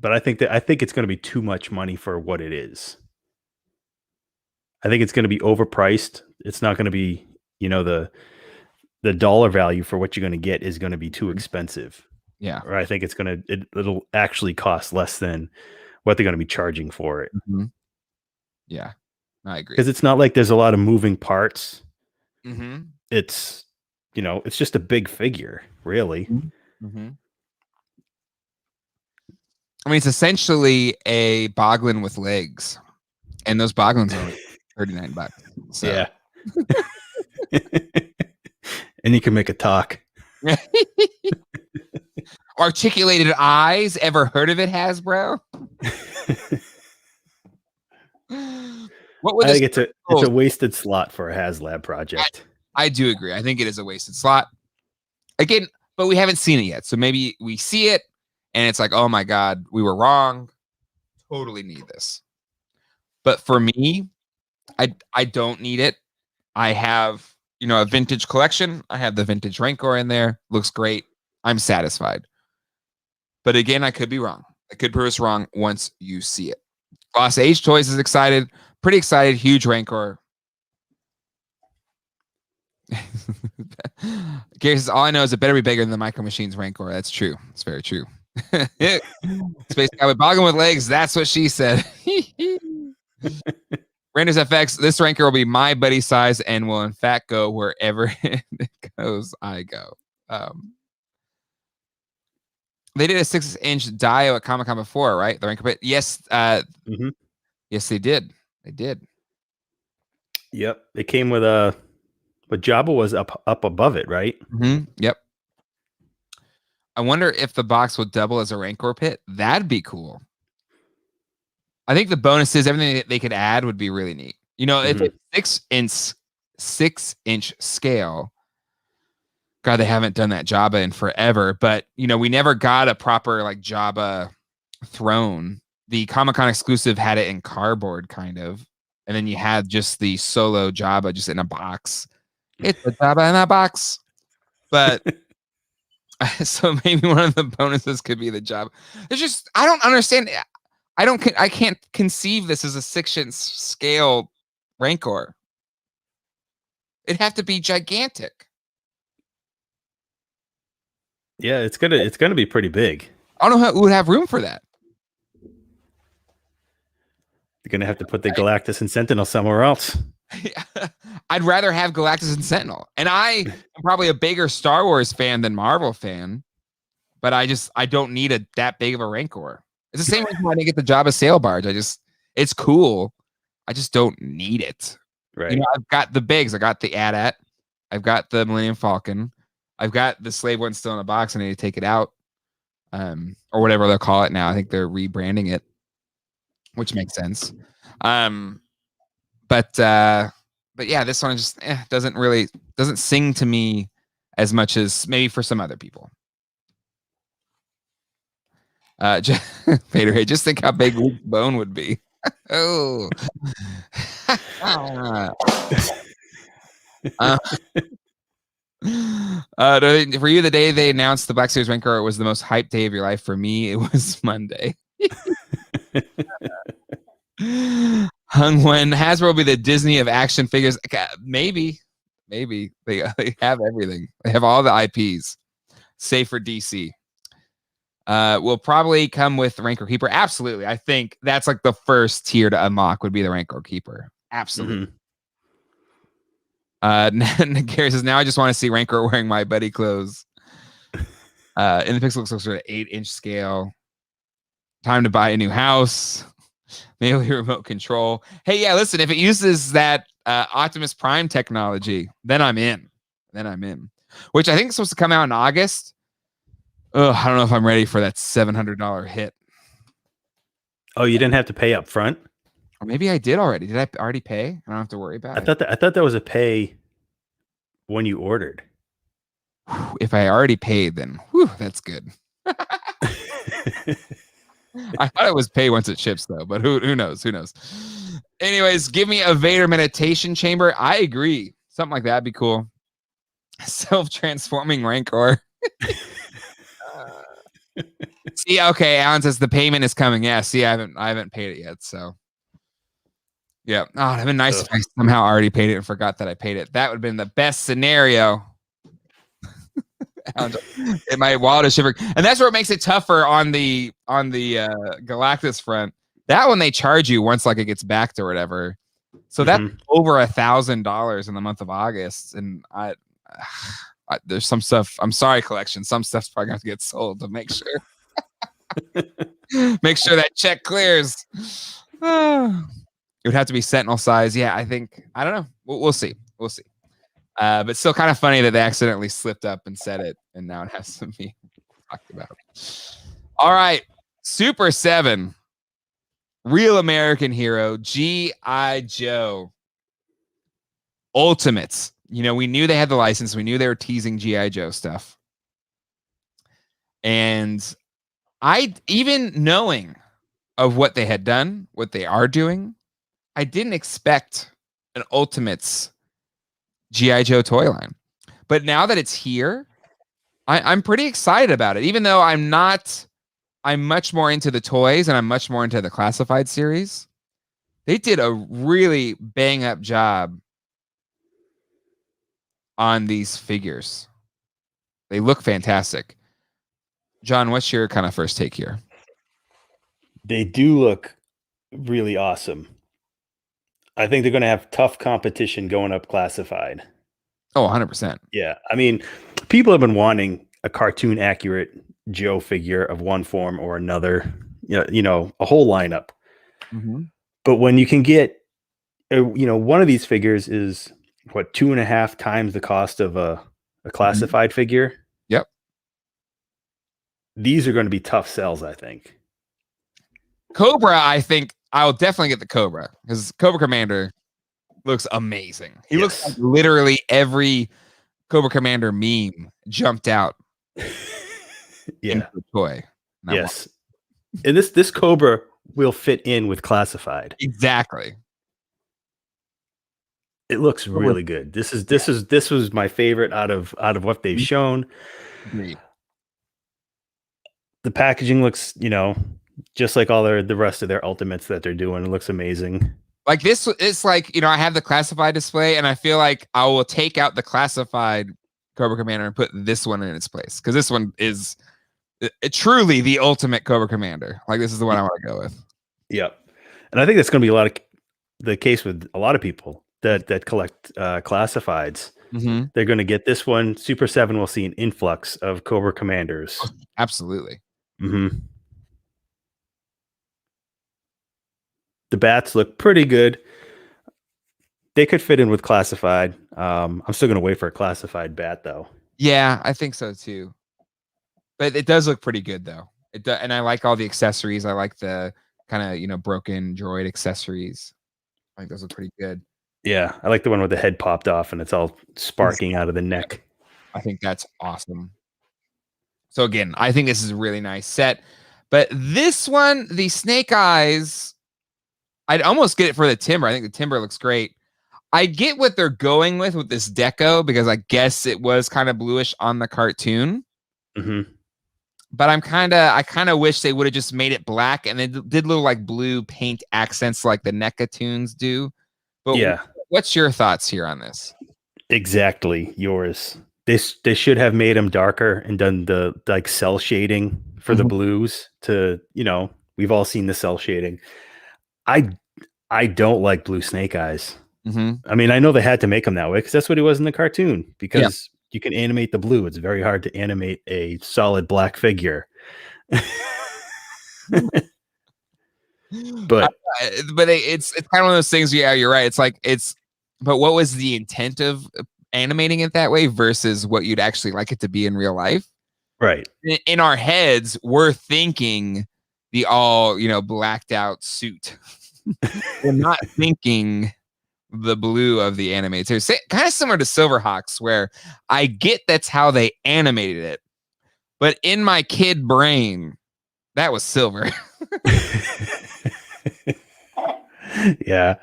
But I think it's going to be too much money for what it is. I think it's going to be overpriced. It's not going to be, the dollar value for what you're going to get is going to be too expensive. Yeah. Or I think it'll actually cost less than what they're going to be charging for it. Mm-hmm. Yeah, I agree. Because it's not like there's a lot of moving parts. Mm-hmm. It's, it's just a big figure, really. Mm-hmm. I mean, it's essentially a Boglin with legs, and those Boglins are $39. So. Yeah. And you can make it talk. Articulated eyes. Ever heard of it, Hasbro? I think it's a wasted slot for a Haslab project. I do agree. I think it is a wasted slot. Again, but we haven't seen it yet. So maybe we see it and it's like, oh my God, we were wrong. Totally need this. But for me, I don't need it. I have, a vintage collection. I have the vintage Rancor in there. Looks great. I'm satisfied. But again, I could be wrong. I could prove us wrong once you see it. Lost Age Toys is excited. Pretty excited. Huge Rancor. Gary says, all I know is it better be bigger than the Micro Machines Rancor. That's true. It's very true. Space Guy with Boggin with legs. That's what she said. Randers FX, this Rancor will be my buddy size and will in fact go wherever it goes, I go. They did a 6-inch Dio at Comic-Con before, right? The Rancor pit. Yes. Yes, they did. They did. Yep. It came with but Jabba was up above it, right? Mm-hmm. Yep. I wonder if the box would double as a Rancor pit. That'd be cool. I think the bonuses, everything that they could add would be really neat. If it's 6-inch scale, God, they haven't done that Jabba in forever. But, we never got a proper like Jabba throne. The Comic-Con exclusive had it in cardboard kind of. And then you had just the solo Jabba just in a box. It's a Jabba in a box. But so maybe one of the bonuses could be the Jabba. It's just, I don't understand. I can't conceive this as a 6-inch scale Rancor. It'd have to be gigantic. Yeah, it's gonna be pretty big. I don't know who would have room for that. You're gonna have to put the Galactus and Sentinel somewhere else. I'd rather have Galactus and Sentinel. And I am probably a bigger Star Wars fan than Marvel fan, but I don't need that big of a Rancor. It's the same reason why I didn't get the Jabba sail barge. It's cool. I just don't need it. Right. I've got the bigs. I got the AT-AT. I've got the Millennium Falcon. I've got the slave one still in a box. I need to take it out. Or whatever they'll call it now. I think they're rebranding it, which makes sense. But yeah, this one just doesn't sing to me as much as maybe for some other people. Vader, just think how big Luke's bone would be. Oh. For you, the day they announced the Black Series Rancor was the most hyped day of your life. For me, it was Monday. When Hasbro will be the Disney of action figures. Maybe they have everything. They have all the IPs, save for DC. Will probably come with Rancor Keeper. Absolutely. I think that's like the first tier to unlock would be the Rancor Keeper. Absolutely. Gary says, now I just want to see Rancor wearing my buddy clothes. In the pixel looks like sort of 8-inch scale. Time to buy a new house. Maybe remote control. Hey, yeah, listen, if it uses that Optimus Prime technology, then I'm in. Which I think is supposed to come out in August. Ugh, I don't know if I'm ready for that $700 hit. Oh, you didn't have to pay up front? Or maybe I did already. Did I already pay? I don't have to worry about it. I thought that was a pay when you ordered. If I already paid, then that's good. I thought it was pay once it ships, though, but who knows? Anyways, give me a Vader meditation chamber. I agree. Something like that would be cool. Self-transforming Rancor. See, okay, Alan says the payment is coming. Yeah, see, I haven't paid it yet, so yeah. Oh, it'd been nice if I somehow already paid it and forgot that I paid it. That would have been the best scenario. In my wallet is shivering, and that's where it makes it tougher on the Galactus front. That one they charge you once like it gets backed or whatever, so that's over $1,000 in the month of August. And I there's some stuff. I'm sorry, collection. Some stuff's probably gonna have to get sold to make sure. Make sure that check clears. It would have to be Sentinel size. Yeah, I think I don't know. We'll see. But still kind of funny that they accidentally slipped up and said it, and now it has to be talked about. All right, Super7, Real American Hero, G.I. Joe Ultimates. You know, we knew they had the license. We knew they were teasing G.I. Joe stuff. And even knowing of what they had done, what they are doing, I didn't expect an Ultimates G.I. Joe toy line. But now that it's here, I'm pretty excited about it. Even though I'm much more into the toys and I'm much more into the classified series. They did a really bang up job on these figures. They look fantastic. John, what's your kind of first take here? They do look really awesome. I think they're going to have tough competition going up classified. Oh, 100%. Yeah. I mean, people have been wanting a cartoon accurate Joe figure of one form or another, you know, a whole lineup. But when you can get, one of these figures is what, 2.5 times the cost of a classified figure. Yep. These are going to be tough sells, I think. Cobra, I think I'll definitely get the Cobra because Cobra Commander looks amazing. He looks like literally every Cobra Commander meme jumped out. Yeah. The toy. Yes. And this Cobra will fit in with classified. Exactly. It looks really good. This was my favorite out of what they've shown. Agreed. The packaging looks, just like all the rest of their Ultimates that they're doing. It looks amazing. Like this, it's like, I have the classified display and I feel like I will take out the classified Cobra Commander and put this one in its place. Because this one is truly the ultimate Cobra Commander. Like this is the one I want to go with. Yep. And I think that's going to be a lot of the case with a lot of people that collect classifieds. They're going to get this one. Super7 will see an influx of Cobra Commanders. Absolutely. The bats look pretty good. They could fit in with classified. I'm still going to wait for a classified bat, though. Yeah, I think so, too. But it does look pretty good, though. And I like all the accessories. I like the kind of, broken droid accessories. I think those look pretty good. Yeah, I like the one with the head popped off and it's all sparking out of the neck. I think that's awesome. So, again, I think this is a really nice set. But this one, the Snake Eyes, I'd almost get it for the timber. I think the timber looks great. I get what they're going with this deco because I guess it was kind of bluish on the cartoon. Mm-hmm. But I kind of wish they would have just made it black and they did little like blue paint accents like the NECA tunes do. But yeah, what's your thoughts here on this? Exactly yours. They should have made them darker and done the like cell shading for the blues to, we've all seen the cell shading. I don't like blue Snake Eyes. I mean, I know they had to make him that way because that's what he was in the cartoon, because you can animate the blue. It's very hard to animate a solid black figure. but it's kind of one of those things. Yeah, you're right. But what was the intent of animating it that way versus what you'd actually like it to be in real life? Right. In our heads, we're thinking the all, blacked out suit. We're not thinking the blue of the animators. Kind of similar to Silverhawks, where I get that's how they animated it, but in my kid brain, that was silver. Yeah,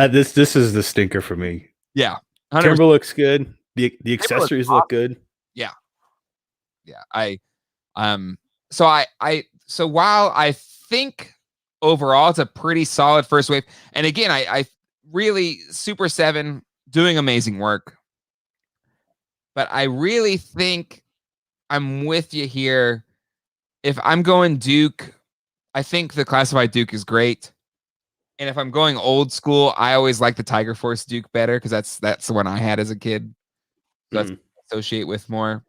this is the stinker for me. Yeah, 100%. Timber looks good. The accessories look good. Yeah. So while I think overall it's a pretty solid first wave, and again, I really Super7 doing amazing work, but I really think I'm with you here. If I'm going Duke, I think the classified Duke is great. And if I'm going old school, I always like the Tiger Force Duke better because that's the one I had as a kid. So that's associate with more.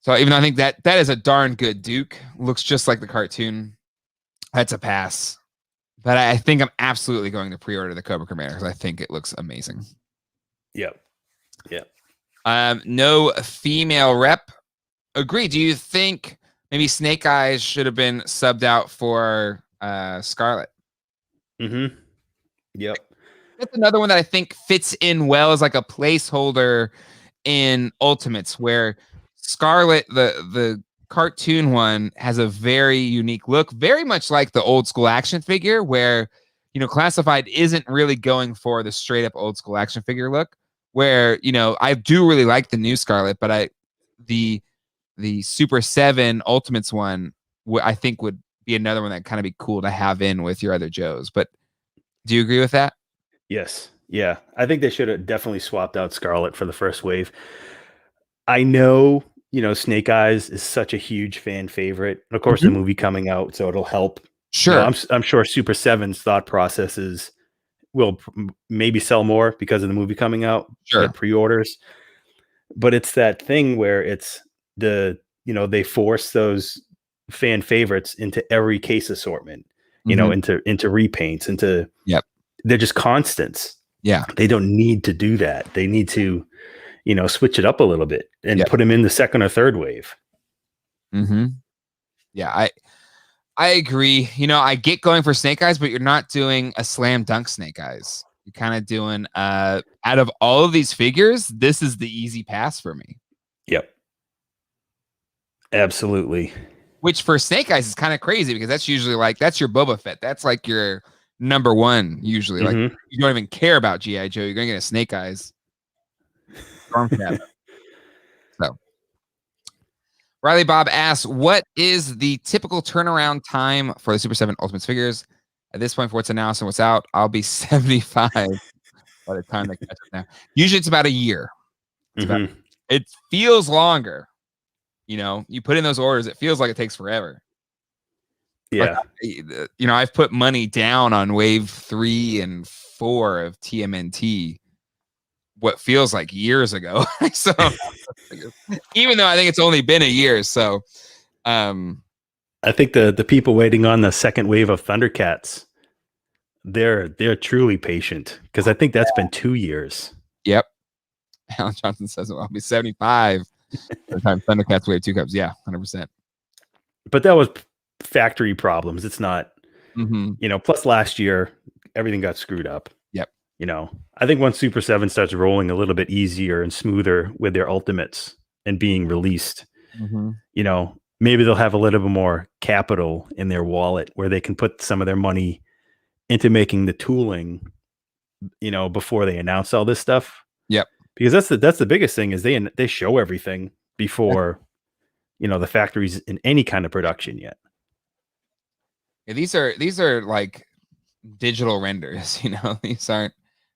So even though I think that is a darn good Duke, looks just like the cartoon, that's a pass. But I think I'm absolutely going to pre-order the Cobra Commander because I think it looks amazing. Yep. No female rep. Agree. Do you think maybe Snake Eyes should have been subbed out for Scarlet? Yep. That's another one that I think fits in well as like a placeholder in Ultimates, where Scarlet, the cartoon one, has a very unique look, very much like the old school action figure, where Classified isn't really going for the straight up old school action figure look, where I do really like the new Scarlet, but the Super7 Ultimates one I think would be another one that kind of be cool to have in with your other Joes. But do you agree with that? Yes. Yeah. I think they should have definitely swapped out Scarlet for the first wave. I know, Snake Eyes is such a huge fan favorite. And of course, the movie coming out, so it'll help. Sure. I'm sure Super7's thought processes will maybe sell more because of the movie coming out. Sure. Pre-orders. But it's that thing where it's they force those fan favorites into every case assortment, into repaints, they're just constants. Yeah. They don't need to do that. They need to, switch it up a little bit and put them in the second or third wave. Yeah, I agree. I get going for Snake Eyes, but you're not doing a slam dunk Snake Eyes. You're kind of doing out of all of these figures, this is the easy pass for me. Yep. Absolutely. Which for Snake Eyes is kind of crazy because that's usually that's your Boba Fett. That's like your number one usually. Like you don't even care about G.I. Joe. You're gonna get a Snake Eyes. So Riley Bob asks, what is the typical turnaround time for the Super7 Ultimates figures? At this point, for what's announced and what's out, I'll be 75 by the time they catch up now. Usually it's about a year. It feels longer. You put in those orders, it feels like it takes forever. Yeah. I've put money down on wave 3 and 4 of TMNT, what feels like years ago. So even though I think it's only been a year. So I think the people waiting on the second wave of Thundercats, they're truly patient because I think that's been 2 years. Yep. Alan Johnson says I'll be 75 by the time Thundercats wave 2 comes. Yeah, 100%. But that was factory problems. It's not, plus last year, everything got screwed up. Yep. I think once Super7 starts rolling a little bit easier and smoother with their ultimates and being released, maybe they'll have a little bit more capital in their wallet where they can put some of their money into making the tooling, before they announce all this stuff. Yep. Because that's the biggest thing is they show everything before, the factory's in any kind of production yet. Yeah, these are like digital renders,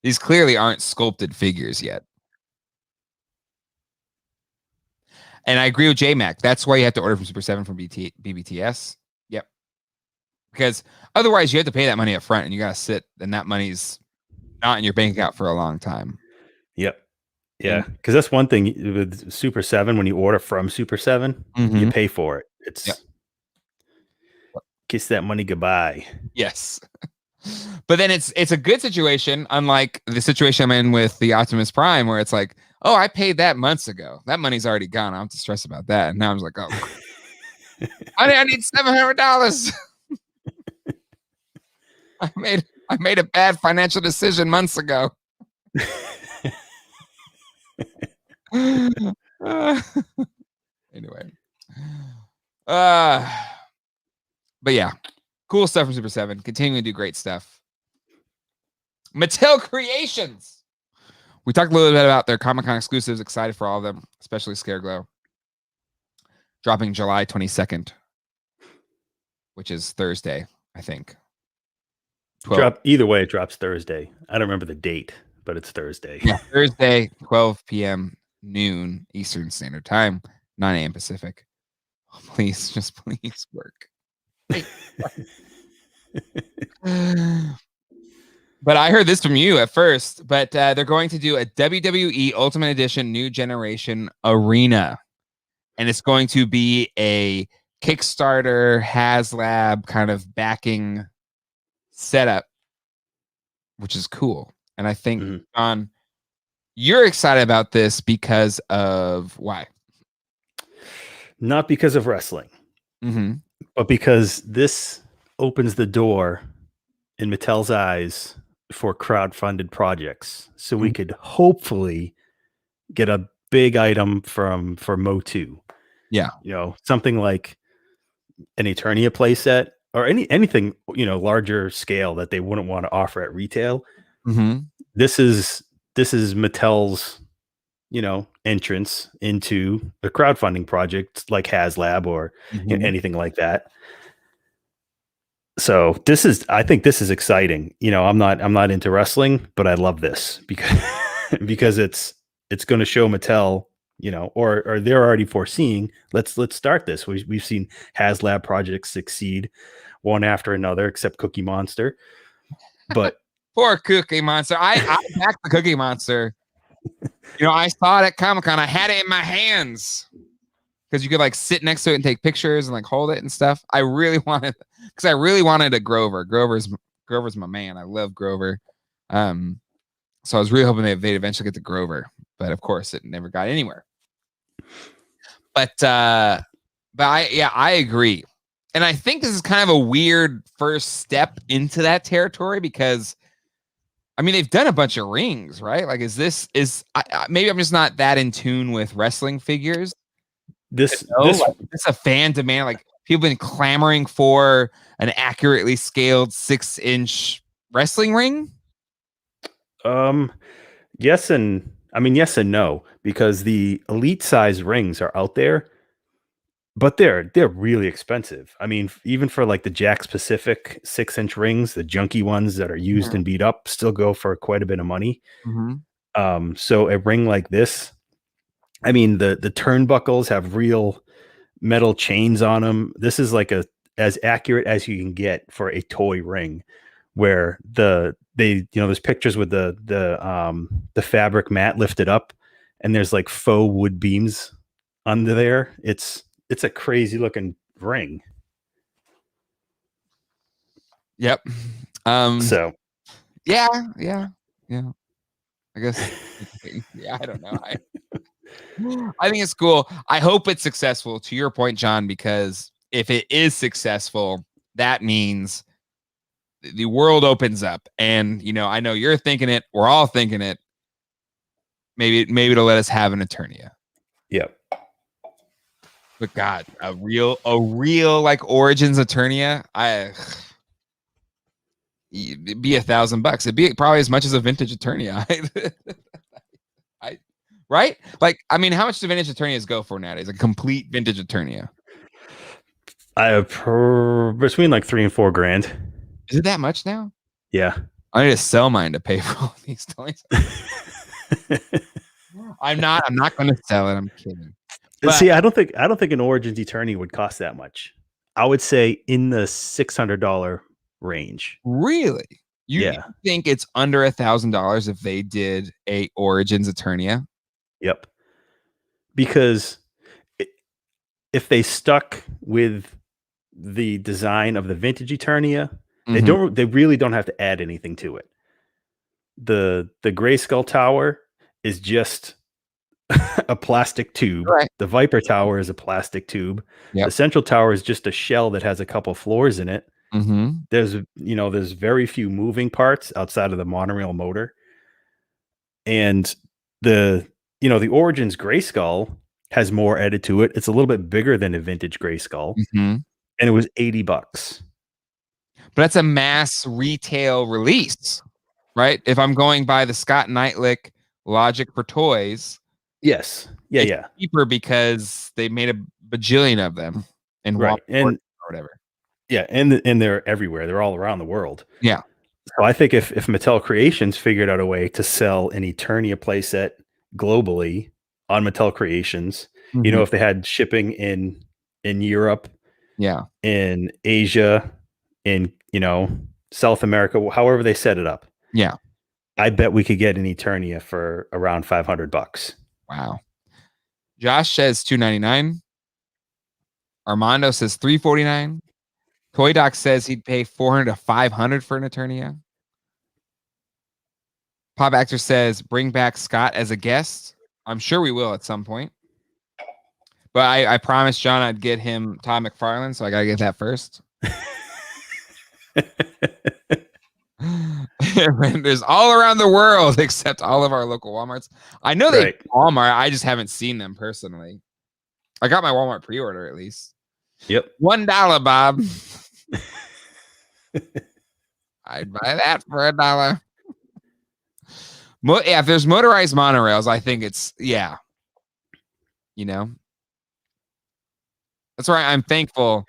these clearly aren't sculpted figures yet. And I agree with JMac. That's why you have to order from Super7 from BBTS. Yep. Because otherwise you have to pay that money up front and you got to sit, and that money's not in your bank account for a long time. Yep. Yeah. Because that's one thing with Super7, when you order from Super7, you pay for it. It's kiss that money goodbye. Yes. But then it's a good situation, unlike the situation I'm in with the Optimus Prime, where it's like, oh, I paid that months ago. That money's already gone. I don't have to stress about that. And now I'm like, oh, I need $700. I made a bad financial decision months ago. Anyway. But yeah, cool stuff from Super7. Continuing to do great stuff. Mattel Creations. We talked a little bit about their Comic-Con exclusives. Excited for all of them, especially Scareglow. Dropping July 22nd, which is Thursday, I think. Either way, it drops Thursday. I don't remember the date, but it's Thursday. Yeah, Thursday, 12 p.m. noon Eastern Standard Time, 9 a.m. Pacific. Oh, please, just please work. But I heard this from you at first, but they're going to do a WWE Ultimate Edition New Generation Arena. And it's going to be a Kickstarter, Haslab kind of backing setup, which is cool. And I think, John, you're excited about this because of why? Not because of wrestling, but because this opens the door in Mattel's eyes for crowd-funded projects. So we could hopefully get a big item for Motu. Yeah. Something like an Eternia playset or anything, larger scale that they wouldn't want to offer at retail. This is Mattel's, entrance into a crowdfunding project like Haslab or anything like that. So I think this is exciting. I'm not into wrestling, but I love this because it's going to show Mattel, or they're already foreseeing. Let's start this. We've seen Haslab projects succeed one after another, except Cookie Monster. But poor Cookie Monster. I backed the Cookie Monster. I saw it at Comic-Con. I had it in my hands because you could sit next to it and take pictures and hold it and stuff. I really wanted a Grover. Grover's my man. I love Grover. So I was really hoping they'd eventually get to Grover, but of course it never got anywhere. But I agree. And I think this is kind of a weird first step into that territory because they've done a bunch of rings, right? Maybe I'm just not that in tune with wrestling figures. This a fan demand. People have been clamoring for an accurately scaled 6-inch wrestling ring. Yes and no, because the elite size rings are out there, but they're really expensive. Even for the Jakks Pacific 6-inch rings, the junky ones that are used and beat up still go for quite a bit of money. So a ring like this, the turnbuckles have real metal chains on them. This is as accurate as you can get for a toy ring, where there's pictures with the fabric mat lifted up, and there's faux wood beams under there. It's a crazy looking ring. Yep. So yeah. I guess. Yeah, I don't know. I think it's cool. I hope it's successful, to your point, John, because if it is successful, that means the world opens up. And, I know you're thinking it. We're all thinking it. Maybe it'll let us have an Eternia. Yep. But God, a real like Origins Eternia, it'd be $1,000. It'd be probably as much as a vintage Eternia. Right? Like, I mean, how much do vintage Eternias go for nowadays? A complete vintage Eternia. I have between like $3 and $4 grand. Is it that much now? Yeah. I need to sell mine to pay for all these toys. I'm not going to sell it. I'm kidding. But, see, I don't think an Origins Eternia would cost that much. I would say in the $600 range. Really? You think it's under $1,000 if they did a Origins Eternia? Yep. Because if they stuck with the design of the vintage Eternia, they really don't have to add anything to it. The Grayskull Tower is just a plastic tube. Right. The Viper Tower is a plastic tube. Yep. The Central Tower is just a shell that has a couple floors in it. There's very few moving parts outside of the monorail motor. And the Origins Grayskull has more added to it. It's a little bit bigger than a vintage Grayskull. And it was $80. But that's a mass retail release, right? If I'm going by the Scott Knightlick logic for toys. Yes. Yeah. Cheaper because they made a bajillion of them in Walmart or whatever. Yeah, and they're everywhere. They're all around the world. Yeah. So I think if Mattel Creations figured out a way to sell an Eternia playset globally on Mattel Creations, if they had shipping in Europe, in Asia, in South America, however they set it up, I bet we could get an Eternia for around $500. Wow. Josh says $299. Armando says $349. Toy Doc says he'd pay $400 to $500 for an Eternia. Pop Actor says bring back Scott as a guest. I'm sure we will at some point. But I promised John I'd get him Todd McFarlane, so I gotta get that first. There's all around the world except all of our local Walmarts. I know they Walmart. I just haven't seen them personally. I got my Walmart pre-order at least. Yep. $1, Bob. I'd buy that for $1. Yeah, if there's motorized monorails, I think it's that's why I'm thankful.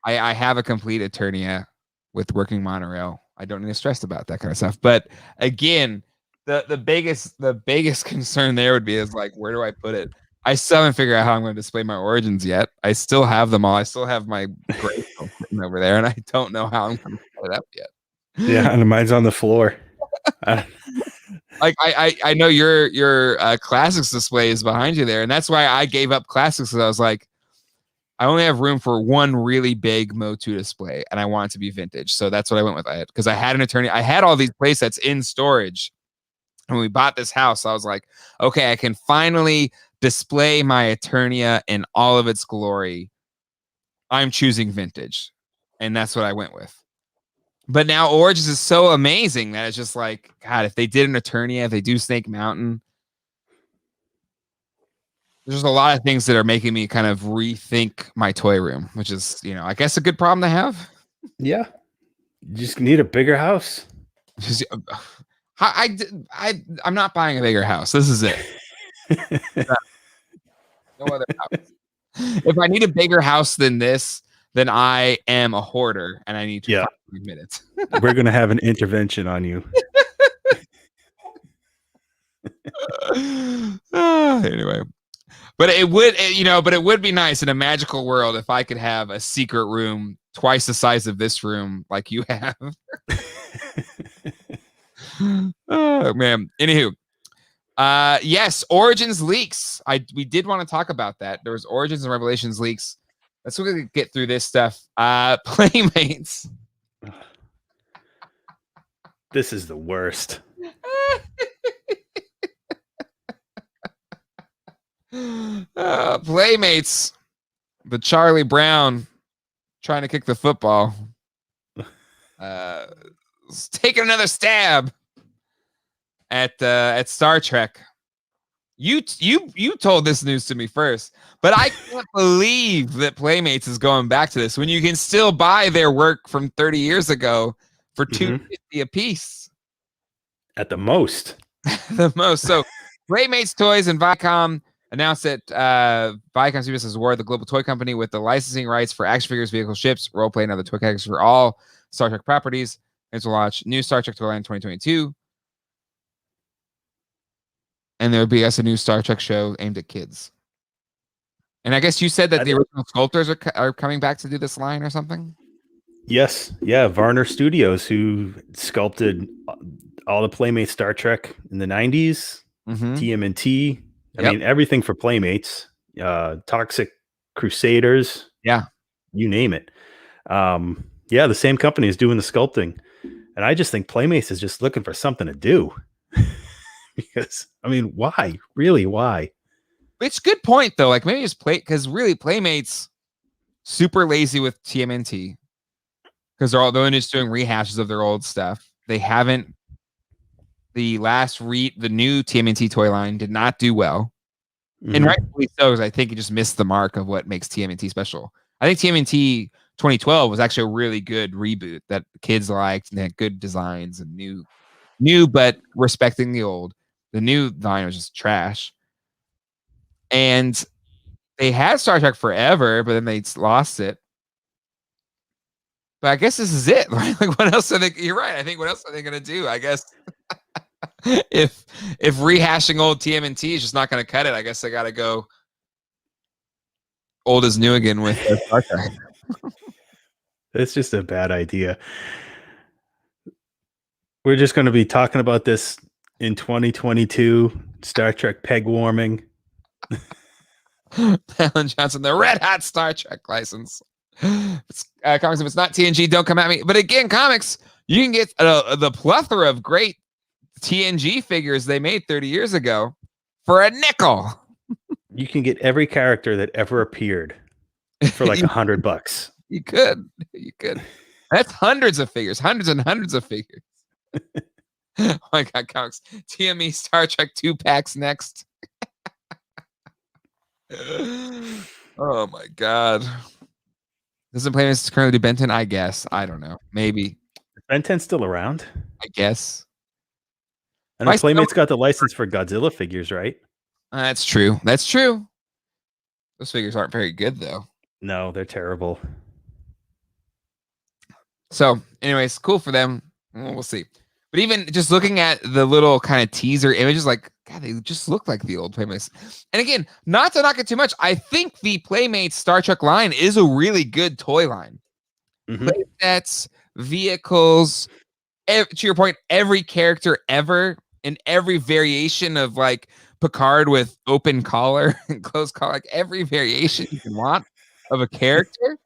I have a complete Eternia with working monorail. I don't need to stress about that kind of stuff. But again, the biggest concern there would be is like, where do I put it? I still haven't figured out how I'm going to display my Origins yet. I still have them all. I still have my Grayskull sitting over there, and I don't know how I'm going to put it up yet. Yeah, and mine's on the floor. Like I know your classics display is behind you there, and that's why I gave up classics, because I was like, I only have room for one really big Motu display, and I want it to be vintage. So that's what I went with. Because I had an Eternia. I had all these play sets in storage. And when we bought this house, I was like, okay, I can finally display my Eternia in all of its glory. I'm choosing vintage. And that's what I went with. But now Origins is so amazing that it's just like, God, if they did an Eternia, if they do Snake Mountain, there's a lot of things that are making me kind of rethink my toy room, which is, I guess a good problem to have. Yeah. You just need a bigger house. I'm not buying a bigger house. This is it. No other house. If I need a bigger house than this, then I am a hoarder, and I need to admit it. We're going to have an intervention on you. Anyway. But it would be nice in a magical world if I could have a secret room twice the size of this room like you have. Oh man. Anywho. Yes, Origins leaks. We did want to talk about that. There was Origins and Revelations leaks. Let's get through this stuff. Playmates. This is the worst. Playmates. The Charlie Brown trying to kick the football. Taking another stab at Star Trek. You told this news to me first, but I can't believe that Playmates is going back to this when you can still buy their work from 30 years ago for $2.50 a piece. At the most. The most. So Playmates Toys and Viacom announced that Viacom CBS has awarded the global toy company with the licensing rights for action figures, vehicles, ships, role-play, and other toy characters for all Star Trek properties. It's will launch new Star Trek toy line in 2022. And there will be a new Star Trek show aimed at kids. And I guess you said that the original sculptors are coming back to do this line or something? Yes. Yeah. Varner Studios, who sculpted all the Playmates Star Trek in the 90s, TMNT. I mean, everything for Playmates, Toxic Crusaders. Yeah. You name it. Yeah, the same company is doing the sculpting. And I just think Playmates is just looking for something to do. Because, I mean, why? Really, why? It's a good point, though. Like, maybe just because really Playmates super lazy with TMNT because they're just doing rehashes of their old stuff. They haven't. The new TMNT toy line did not do well. And rightfully so, because I think it just missed the mark of what makes TMNT special. I think TMNT 2012 was actually a really good reboot that kids liked and had good designs and new but respecting the old. The new line was just trash. And they had Star Trek Forever, but then they lost it. But I guess this is it. Right? Like, what else are they? You're right. I think what else are they going to do? I guess if rehashing old TMNT is just not going to cut it, I guess they got to go old as new again with Star Trek. It's just a bad idea. We're just going to be talking about this in 2022. Star Trek peg warming. Alan Johnson, the red hot Star Trek license. Comics, if it's not TNG, don't come at me. But again, comics, you can get the plethora of great TNG figures they made 30 years ago for a nickel. You can get every character that ever appeared for like $100. You could. That's hundreds of figures, hundreds and hundreds of figures. Oh my God, comics. TME Star Trek 2-packs next. Oh my God. Doesn't Playmates currently do Benton? I guess. I don't know. Maybe. Is Benton's still around? I guess. I know Playmates got the license for Godzilla figures, right? That's true. That's true. Those figures aren't very good, though. No, they're terrible. So, anyways, cool for them. We'll see. But even just looking at the little kind of teaser images, like, God, they just look like the old Playmates. And again, not to knock it too much, I think the Playmates Star Trek line is a really good toy line. Play sets, vehicles, to your point, every character ever in every variation of like Picard with open collar and closed collar, like every variation you can want of a character.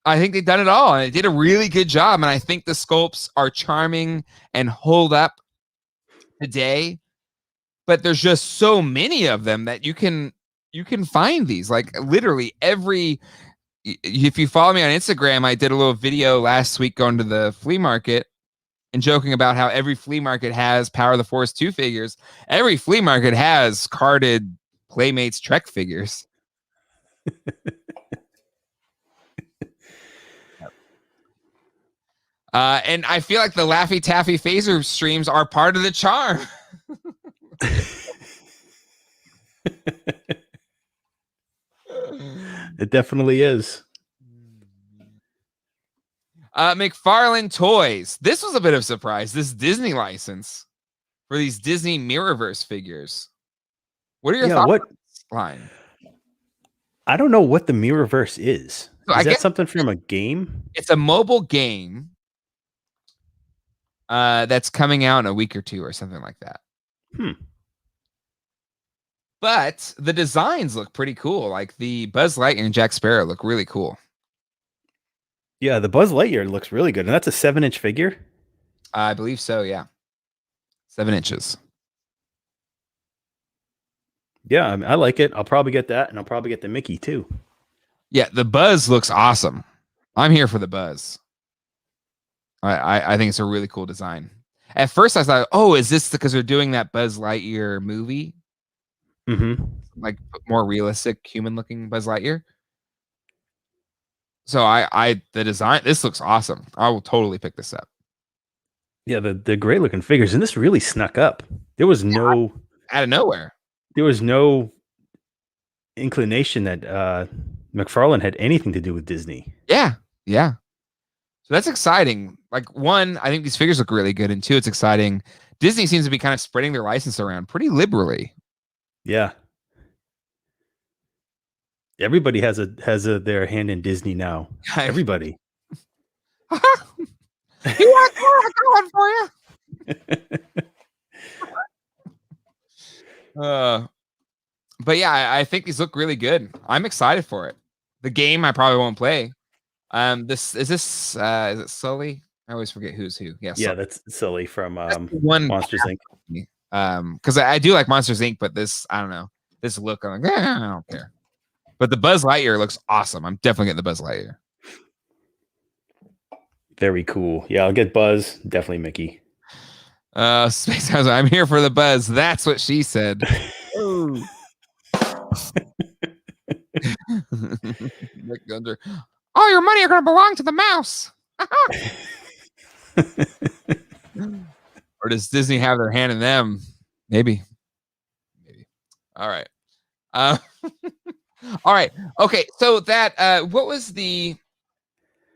I think they've done it all, and they did a really good job. And I think the sculpts are charming and hold up today. But there's just so many of them that you can find these. Like literally every. If you follow me on Instagram, I did a little video last week going to the flea market and joking about how every flea market has Power of the Force 2 figures. Every flea market has carded Playmates Trek figures. And I feel like the Laffy Taffy phaser streams are part of the charm. It definitely is. McFarlane Toys. This was a bit of a surprise. This Disney license for these Disney Mirrorverse figures. What are your thoughts on this line? I don't know what the Mirrorverse is. So is that something from a game? It's a mobile game that's coming out in a week or two or something like that. But the designs look pretty cool. Like the Buzz Lightyear and Jack Sparrow look really cool. Yeah, the Buzz Lightyear looks really good. And that's a 7-inch figure? I believe so, yeah. 7 inches. Yeah, I mean, I like it. I'll probably get that, and I'll probably get the Mickey too. Yeah, the Buzz looks awesome. I'm here for the Buzz. I think it's a really cool design. At first, I thought, oh, is this because they're doing that Buzz Lightyear movie? like more realistic human-looking Buzz Lightyear. So the design, this looks awesome. I will totally pick this up. Yeah, the great looking figures, and this really snuck up. There was no out of nowhere. There was no inclination that McFarlane had anything to do with Disney. Yeah. So that's exciting. Like, one, I think these figures look really good, and two, it's exciting. Disney seems to be kind of spreading their license around pretty liberally. Yeah. Everybody has their hand in Disney now. Everybody. You want more? I got one for you. But yeah, I think these look really good. I'm excited for it. The game I probably won't play. Is it Sully? I always forget who's who. Yeah, yeah, that's Sully from Monsters Inc. Because I do like Monsters Inc., but this, I don't know. This look, I'm like, I don't care. But the Buzz Lightyear looks awesome. I'm definitely getting the Buzz Lightyear. Very cool. Yeah, I'll get Buzz. Definitely Mickey. Space House, I'm here for the Buzz. That's what she said. Nick Gunter. All your money are going to belong to the mouse. Or does Disney have their hand in them? Maybe. All right. All right. Okay. So that what was the?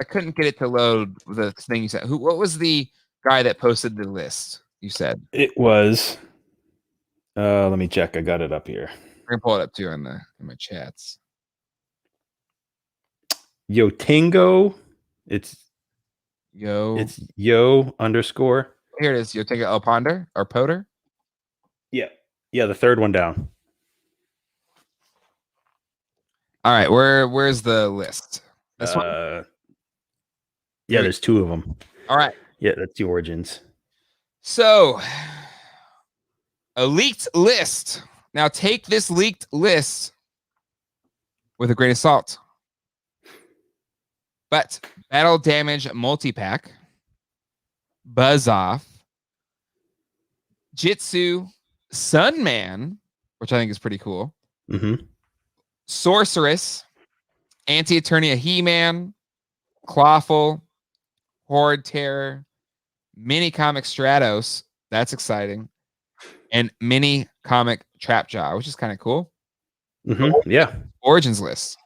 I couldn't get it to load the thing you said. What was the guy that posted the list? You said it was. Let me check. I got it up here. I'm gonna pull it up too in my chats. Yo Tango. It's Yo _. Here it is. Yo Tango Ponder or Poder. Yeah. The third one down. All right. Where's the list? This one. Yeah, there's two of them. All right. Yeah, that's the origins. So, a leaked list. Now, take this leaked list with a grain of salt. But Battle Damage Multi-Pack, Buzz Off, Jitsu, Sunman, which I think is pretty cool, Sorceress, Anti-Eternia He-Man, Clawful, Horde Terror, Mini Comic Stratos, that's exciting, and Mini Comic Trapjaw, which is kind of cool. Yeah. Origins list.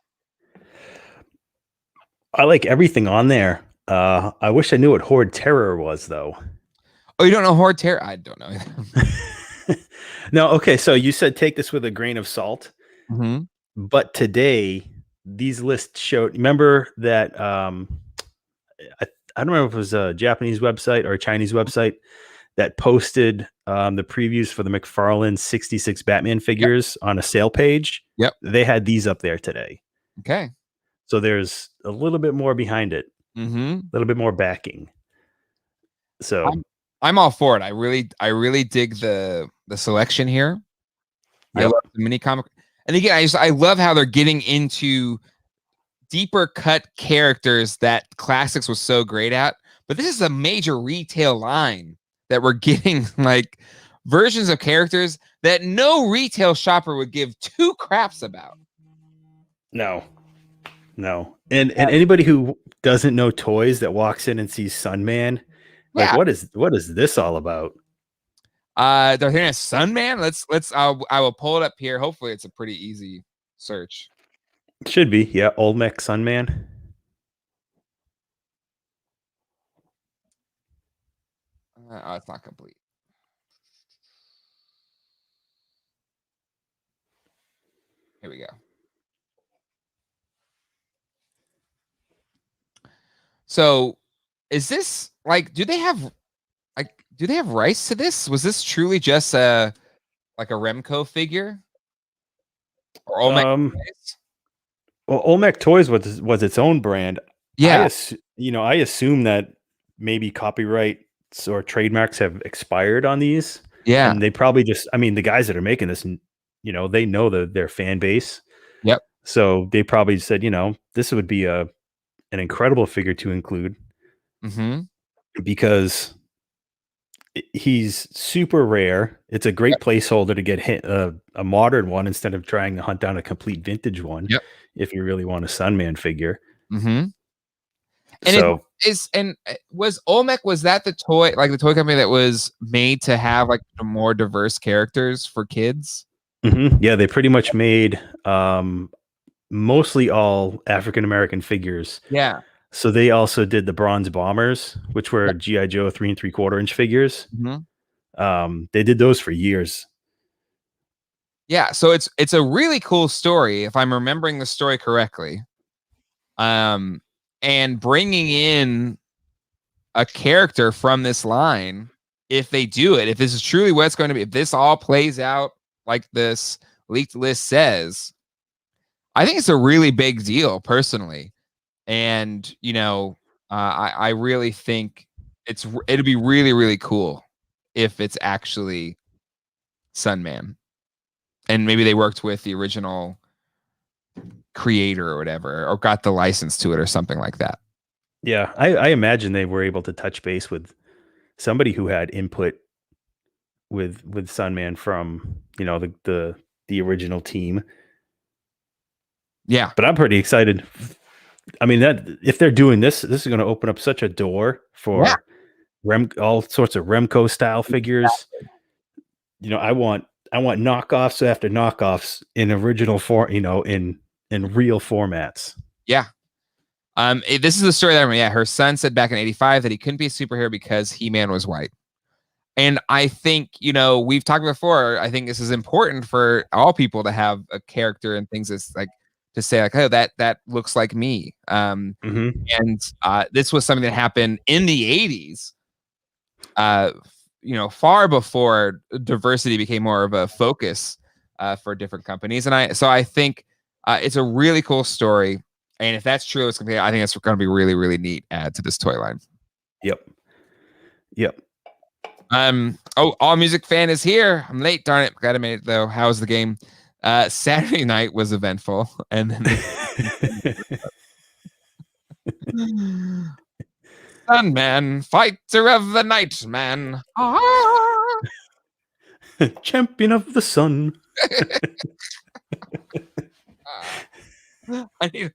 I like everything on there. I wish I knew what Horde Terror was, though. Oh, you don't know Horde Terror? I don't know. No, okay. So you said take this with a grain of salt. But today, these lists showed. Remember that? I don't remember if it was a Japanese website or a Chinese website that posted the previews for the McFarlane 66 Batman figures on a sale page. Yep. They had these up there today. Okay. So there's a little bit more behind it. A little bit more backing. So I'm all for it. I really dig the selection here. Yep. I love the mini comic. And again, I love how they're getting into deeper cut characters that Classics was so great at. But this is a major retail line that we're getting, like versions of characters that no retail shopper would give two craps about. No. And anybody who doesn't know toys that walks in and sees Sunman, like what is this all about? They're hearing a Sunman. I will pull it up here. Hopefully it's a pretty easy search. It should be. Yeah, Olmec Sunman. Oh, it's not complete. Here we go. So, is this like? Do they have rights to this? Was this truly just a Remco figure? Or Olmec Toys? Well, Olmec Toys was its own brand. Yeah, I assume that maybe copyrights or trademarks have expired on these. Yeah, and they probably just. I mean, the guys that are making this, they know their fan base. Yep. So they probably said, this would be an incredible figure to include. Because he's super rare. It's a great placeholder to get a modern one instead of trying to hunt down a complete vintage one. Yep. If you really want a Sunman figure. Mm-hmm. And So was Olmec, was that the toy company that was made to have like more diverse characters for kids? yeah, they pretty much made mostly all African American figures. Yeah. So they also did the bronze bombers, which were GI Joe 3 3/4 inch figures. They did those for years. Yeah, so it's a really cool story if I'm remembering the story correctly. And bringing in a character from this line, if they do it, if this is truly what it's going to be, if this all plays out like this leaked list says, I think it's a really big deal personally. And I really think it'd be really, really cool if it's actually Sunman, and maybe they worked with the original creator or whatever, or got the license to it or something like that. Yeah, I imagine they were able to touch base with somebody who had input with Sunman from the original team. Yeah, but I'm pretty excited. I mean, that if they're doing this is going to open up such a door for all sorts of Remco style figures. I want knockoffs after knockoffs in original form, in real formats. Yeah. This is the story that I remember. Yeah, her son said back in '85 that he couldn't be a superhero because He-Man was white. And I think, we've talked before, I think this is important for all people to have a character and things that's like to say like, oh, that looks like me. And this was something that happened in the '80s, far before diversity became more of a focus for different companies. And I think it's a really cool story. And if that's true, I think it's going to be really, really neat add to this toy line. Yep. All music fan is here. I'm late, darn it. Gotta make it though. How was the game? Saturday night was eventful, and then Sunman, fighter of the night, man. Champion of the sun. I need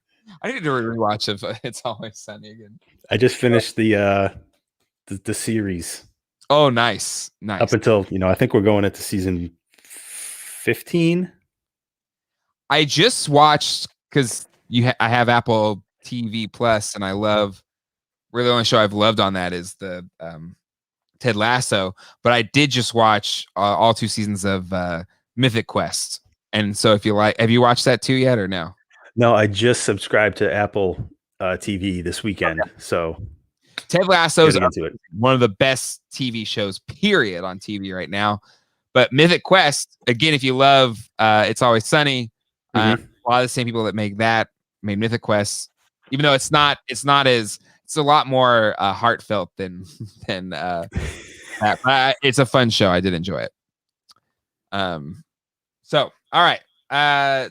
to rewatch of It's Always Sunny again. I just finished the series. Oh, nice. Up until I think we're going into season 15. I just watched because I have Apple TV Plus, and I love. Really, the only show I've loved on that is the Ted Lasso. But I did just watch all 2 seasons of Mythic Quest, and so if you like, have you watched that too yet or no? No, I just subscribed to Apple TV this weekend. Okay. So Ted Lasso is one of the best TV shows, period, on TV right now. But Mythic Quest, again, if you love It's Always Sunny, a lot of the same people that made Mythic Quest, even though it's a lot more heartfelt than that. But it's a fun show. I did enjoy it. So all right.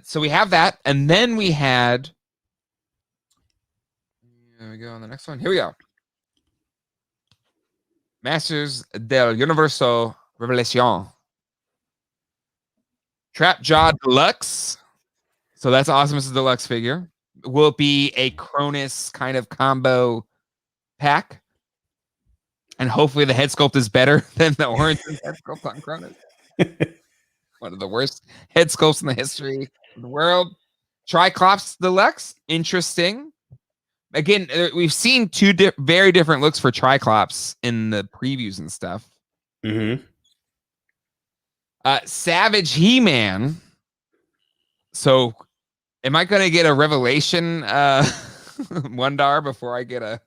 So we have that, and then we had. There we go on the next one. Here we go. Masters del Universo Revelación. Trap Jaw Deluxe. So that's awesome. This is a deluxe figure. Will be a Cronus kind of combo pack. And hopefully the head sculpt is better than the orange head sculpt on Cronus. One of the worst head sculpts in the history of the world. Triclops Deluxe. Interesting. Again, we've seen 2 very different looks for Triclops in the previews and stuff. Savage He-Man. So, am I going to get a Revelation Wondar before I get a...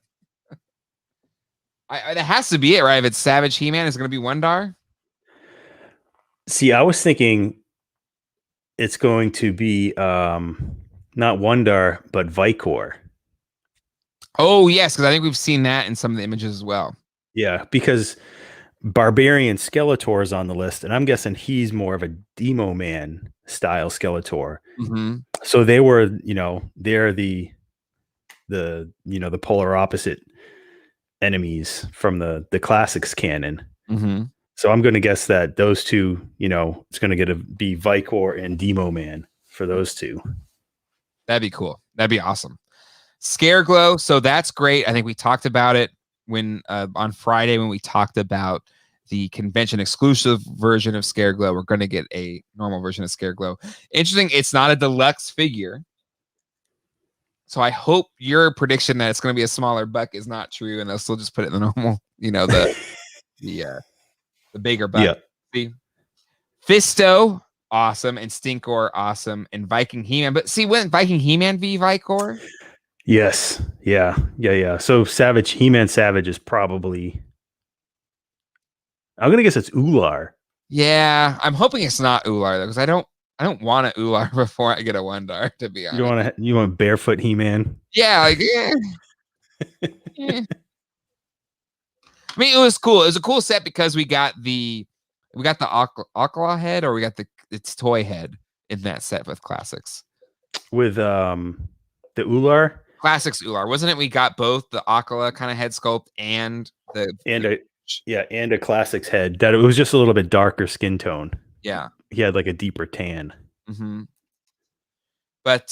that has to be it, right? If it's Savage He-Man, it's going to be Wondar? See, I was thinking it's going to be not Wondar, but Vicor. Oh, yes, because I think we've seen that in some of the images as well. Yeah, because Barbarian Skeletor is on the list, and I'm guessing he's more of a Demo Man style Skeletor. So they were, they're the polar opposite enemies from the classics canon. Mm-hmm. So I'm going to guess that those two, it's going to be Vicor and Demo Man for those two. That'd be cool. That'd be awesome. Scareglow. So that's great. I think we talked about it when on Friday when we talked about the convention exclusive version of Scareglow. We're going to get a normal version of Scareglow. Interesting. It's not a deluxe figure. So I hope your prediction that it's going to be a smaller buck is not true, and they'll still just put it in the normal, the bigger buck. Yeah. See, Fisto, awesome, and Stinkor, awesome, and Viking He-Man. But see, wouldn't Viking He-Man be Vicor? Yes. Yeah. So Savage, He-Man Savage is probably. I'm gonna guess it's Ular. Yeah, I'm hoping it's not Ular though, because I don't want an Ular before I get a Wondar. To be honest, you want barefoot He-Man? Yeah, like I mean, it was cool. It was a cool set because we got the Aqua head, or we got its toy head in that set with Classics. With the Ular? Classics Ular. Wasn't it? We got both the Aqua kind of head sculpt and a Classics head. That it was just a little bit darker skin tone. Yeah. He had like a deeper tan. Mm-hmm. But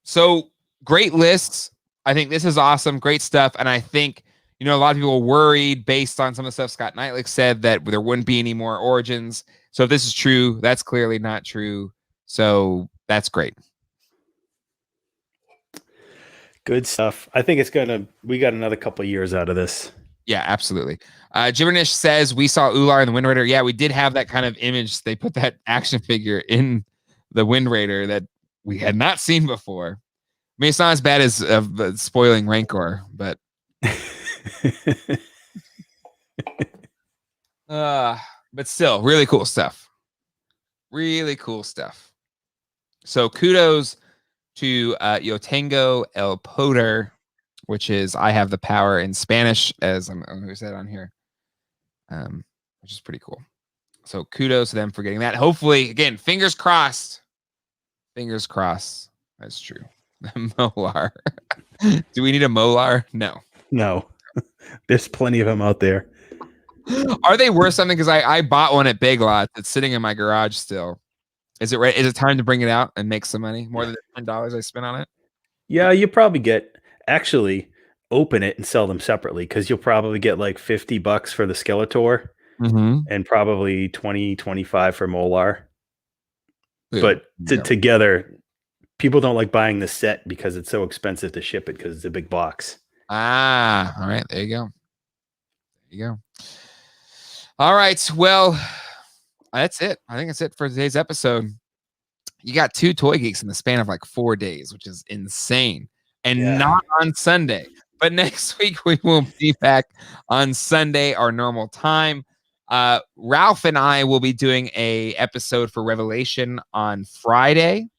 so great lists. I think this is awesome. Great stuff. And I think, a lot of people were worried based on some of the stuff Scott Knightlick said that there wouldn't be any more Origins. So if this is true, that's clearly not true. So that's great. Good stuff. I think we got another couple of years out of this. Yeah, absolutely. Gibbernish says we saw Ular in the Wind Raider. Yeah, we did have that kind of image. They put that action figure in the Wind Raider that we had not seen before. I mean, it's not as bad as spoiling Rancor, but but still, really cool stuff. Really cool stuff. So kudos to Yotengo El Poder, which is I have the power in Spanish, as I'm who said on here, which is pretty cool. So kudos to them for getting that. Hopefully, again, fingers crossed. Fingers crossed. That's true. Molar. Do we need a Molar? No. There's plenty of them out there. Are they worth something? Because I bought one at Big Lots. It's sitting in my garage still. Is it right? Is it time to bring it out and make some money? More than the $10 I spent on it? Yeah, you probably open it and sell them separately, because you'll probably get like $50 for the Skeletor and probably 20-25 for Molar. Yeah, but together, people don't like buying the set because it's so expensive to ship it because it's a big box. All right. There you go. All right. Well, that's it. I think that's it for today's episode. You got 2 Toy Geeks in the span of like 4 days, which is insane. And not on Sunday. But next week, we will be back on Sunday, our normal time. Ralph and I will be doing a episode for Revelation on Friday.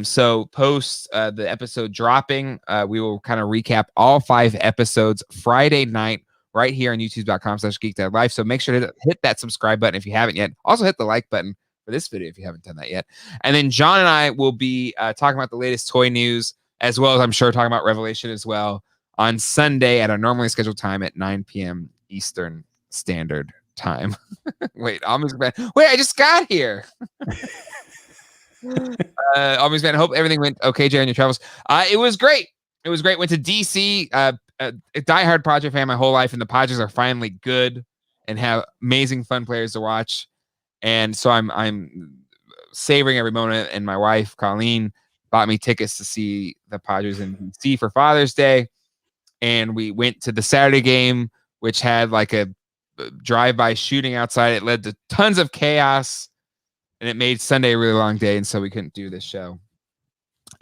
So post the episode dropping, we will kind of recap all 5 episodes Friday night right here on youtube.com/geek.live. So make sure to hit that subscribe button if you haven't yet. Also hit the like button for this video if you haven't done that yet. And then John and I will be talking about the latest toy news, as well as I'm sure talking about Revelation as well on Sunday at our normally scheduled time at 9 p.m. Eastern Standard Time. Wait, I just got here. Always man, I hope everything went okay, Jay, on your travels. It was great. Went to DC. A diehard Padre fan my whole life, and the Padres are finally good and have amazing fun players to watch. And so I'm savoring every moment. And my wife Colleen bought me tickets to see the Padres in DC for Father's Day, and we went to the Saturday game, which had like a drive-by shooting outside. It led to tons of chaos. And it made Sunday a really long day, and so we couldn't do this show.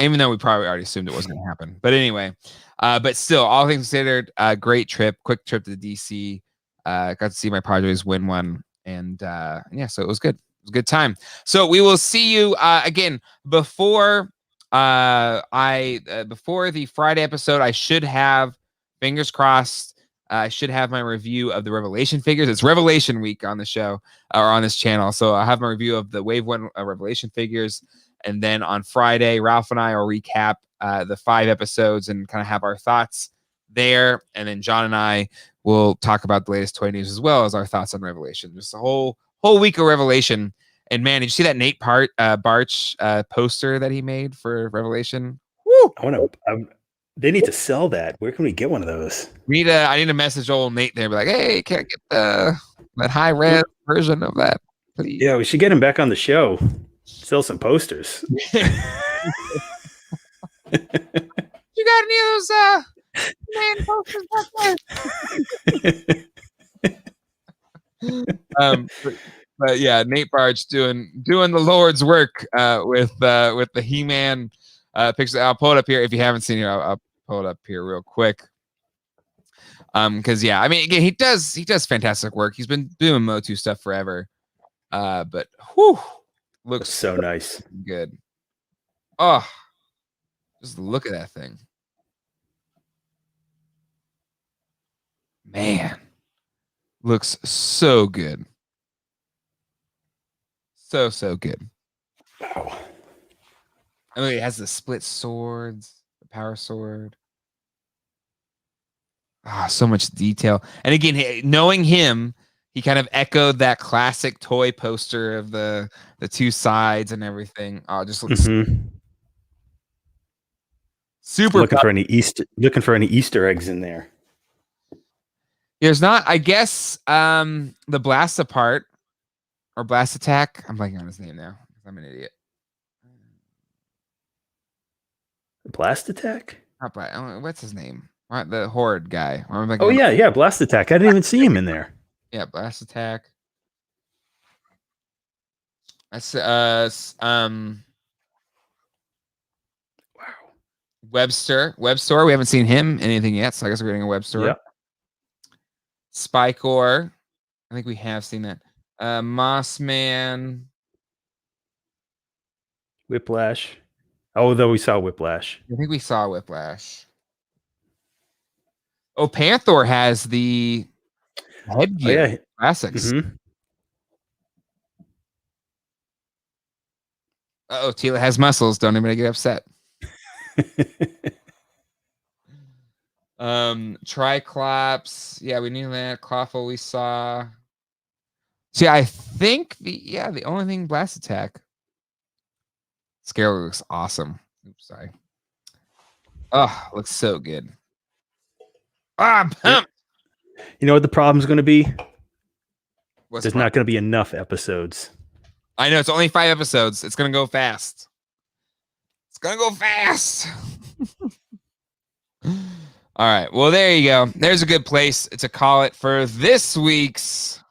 Even though we probably already assumed it wasn't going to happen. But anyway, but still, all things considered, great trip, quick trip to DC. Got to see my Padres win one. And so it was good. It was a good time. So we will see you again before the Friday episode. I should have, fingers crossed, I should have my review of the Revelation figures. It's Revelation week on the show or on this channel. So I'll have my review of the Wave 1 Revelation figures. And then on Friday, Ralph and I will recap the 5 episodes and kind of have our thoughts there. And then John and I will talk about the latest toy news as well as our thoughts on Revelation. Just a whole week of Revelation. And man, did you see that Nate Barch poster that he made for Revelation? Woo! They need to sell that. Where can we get one of those? I need to message old Nate there and be like, hey, can I get that high res version of that, please? Yeah, we should get him back on the show. Sell some posters. You got any of those man posters back there? But yeah, Nate Barch doing the Lord's work with the He-Man pictures. I'll pull it up here if you haven't seen it. I'll pull it up here real quick. Because yeah, I mean, again, he does fantastic work. He's been doing Motu stuff forever. But looks so nice, good. Oh, just look at that thing, man. Looks so good. So good. Wow. I mean, it has the split swords, the power sword. So much detail. And again, knowing him, he kind of echoed that classic toy poster of the two sides and everything. Oh, it just looks super. Looking for any Easter eggs in there. There's not, I guess. The blast apart or blast attack. I'm blanking on his name now. I'm an idiot. Blast attack? What's his name? The horde guy. Oh yeah, blast attack. I didn't even see him in there. Yeah, blast attack. That's wow. Webster. We haven't seen him anything yet, so I guess we're getting a Webster. Yep. Spikor. I think we have seen that. Mossman. Whiplash. Oh, though we saw Whiplash. I think we saw Whiplash. Oh, Panther has the headgear. Oh, yeah. Classics. Tila has muscles. Don't even get upset. Triclops. Yeah, we knew that. Clawful we saw. See, I think the only thing blast attack. Scarlet looks awesome. Oops, sorry. Oh, looks so good. I'm pumped. You know what the problem's going to be? There's not going to be enough episodes. I know, it's only 5 episodes. It's going to go fast. All right. Well, there you go. There's a good place to call it for this week's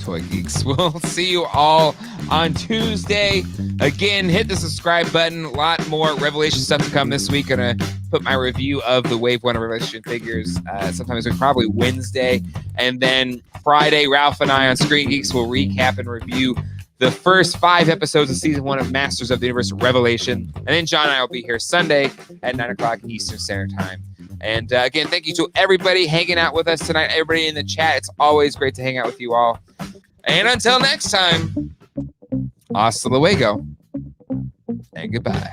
Toy Geeks. We'll see you all on Tuesday. Again, hit the subscribe button. A lot more Revelation stuff to come this week. Gonna put my review of the Wave 1 of Revelation figures sometimes probably Wednesday. And then Friday, Ralph and I on Screen Geeks will recap and review the first 5 episodes of Season 1 of Masters of the Universe Revelation. And then John and I will be here Sunday at 9 o'clock Eastern Standard Time. And again, thank you to everybody hanging out with us tonight, everybody in the chat. It's always great to hang out with you all. And until next time, hasta luego and goodbye.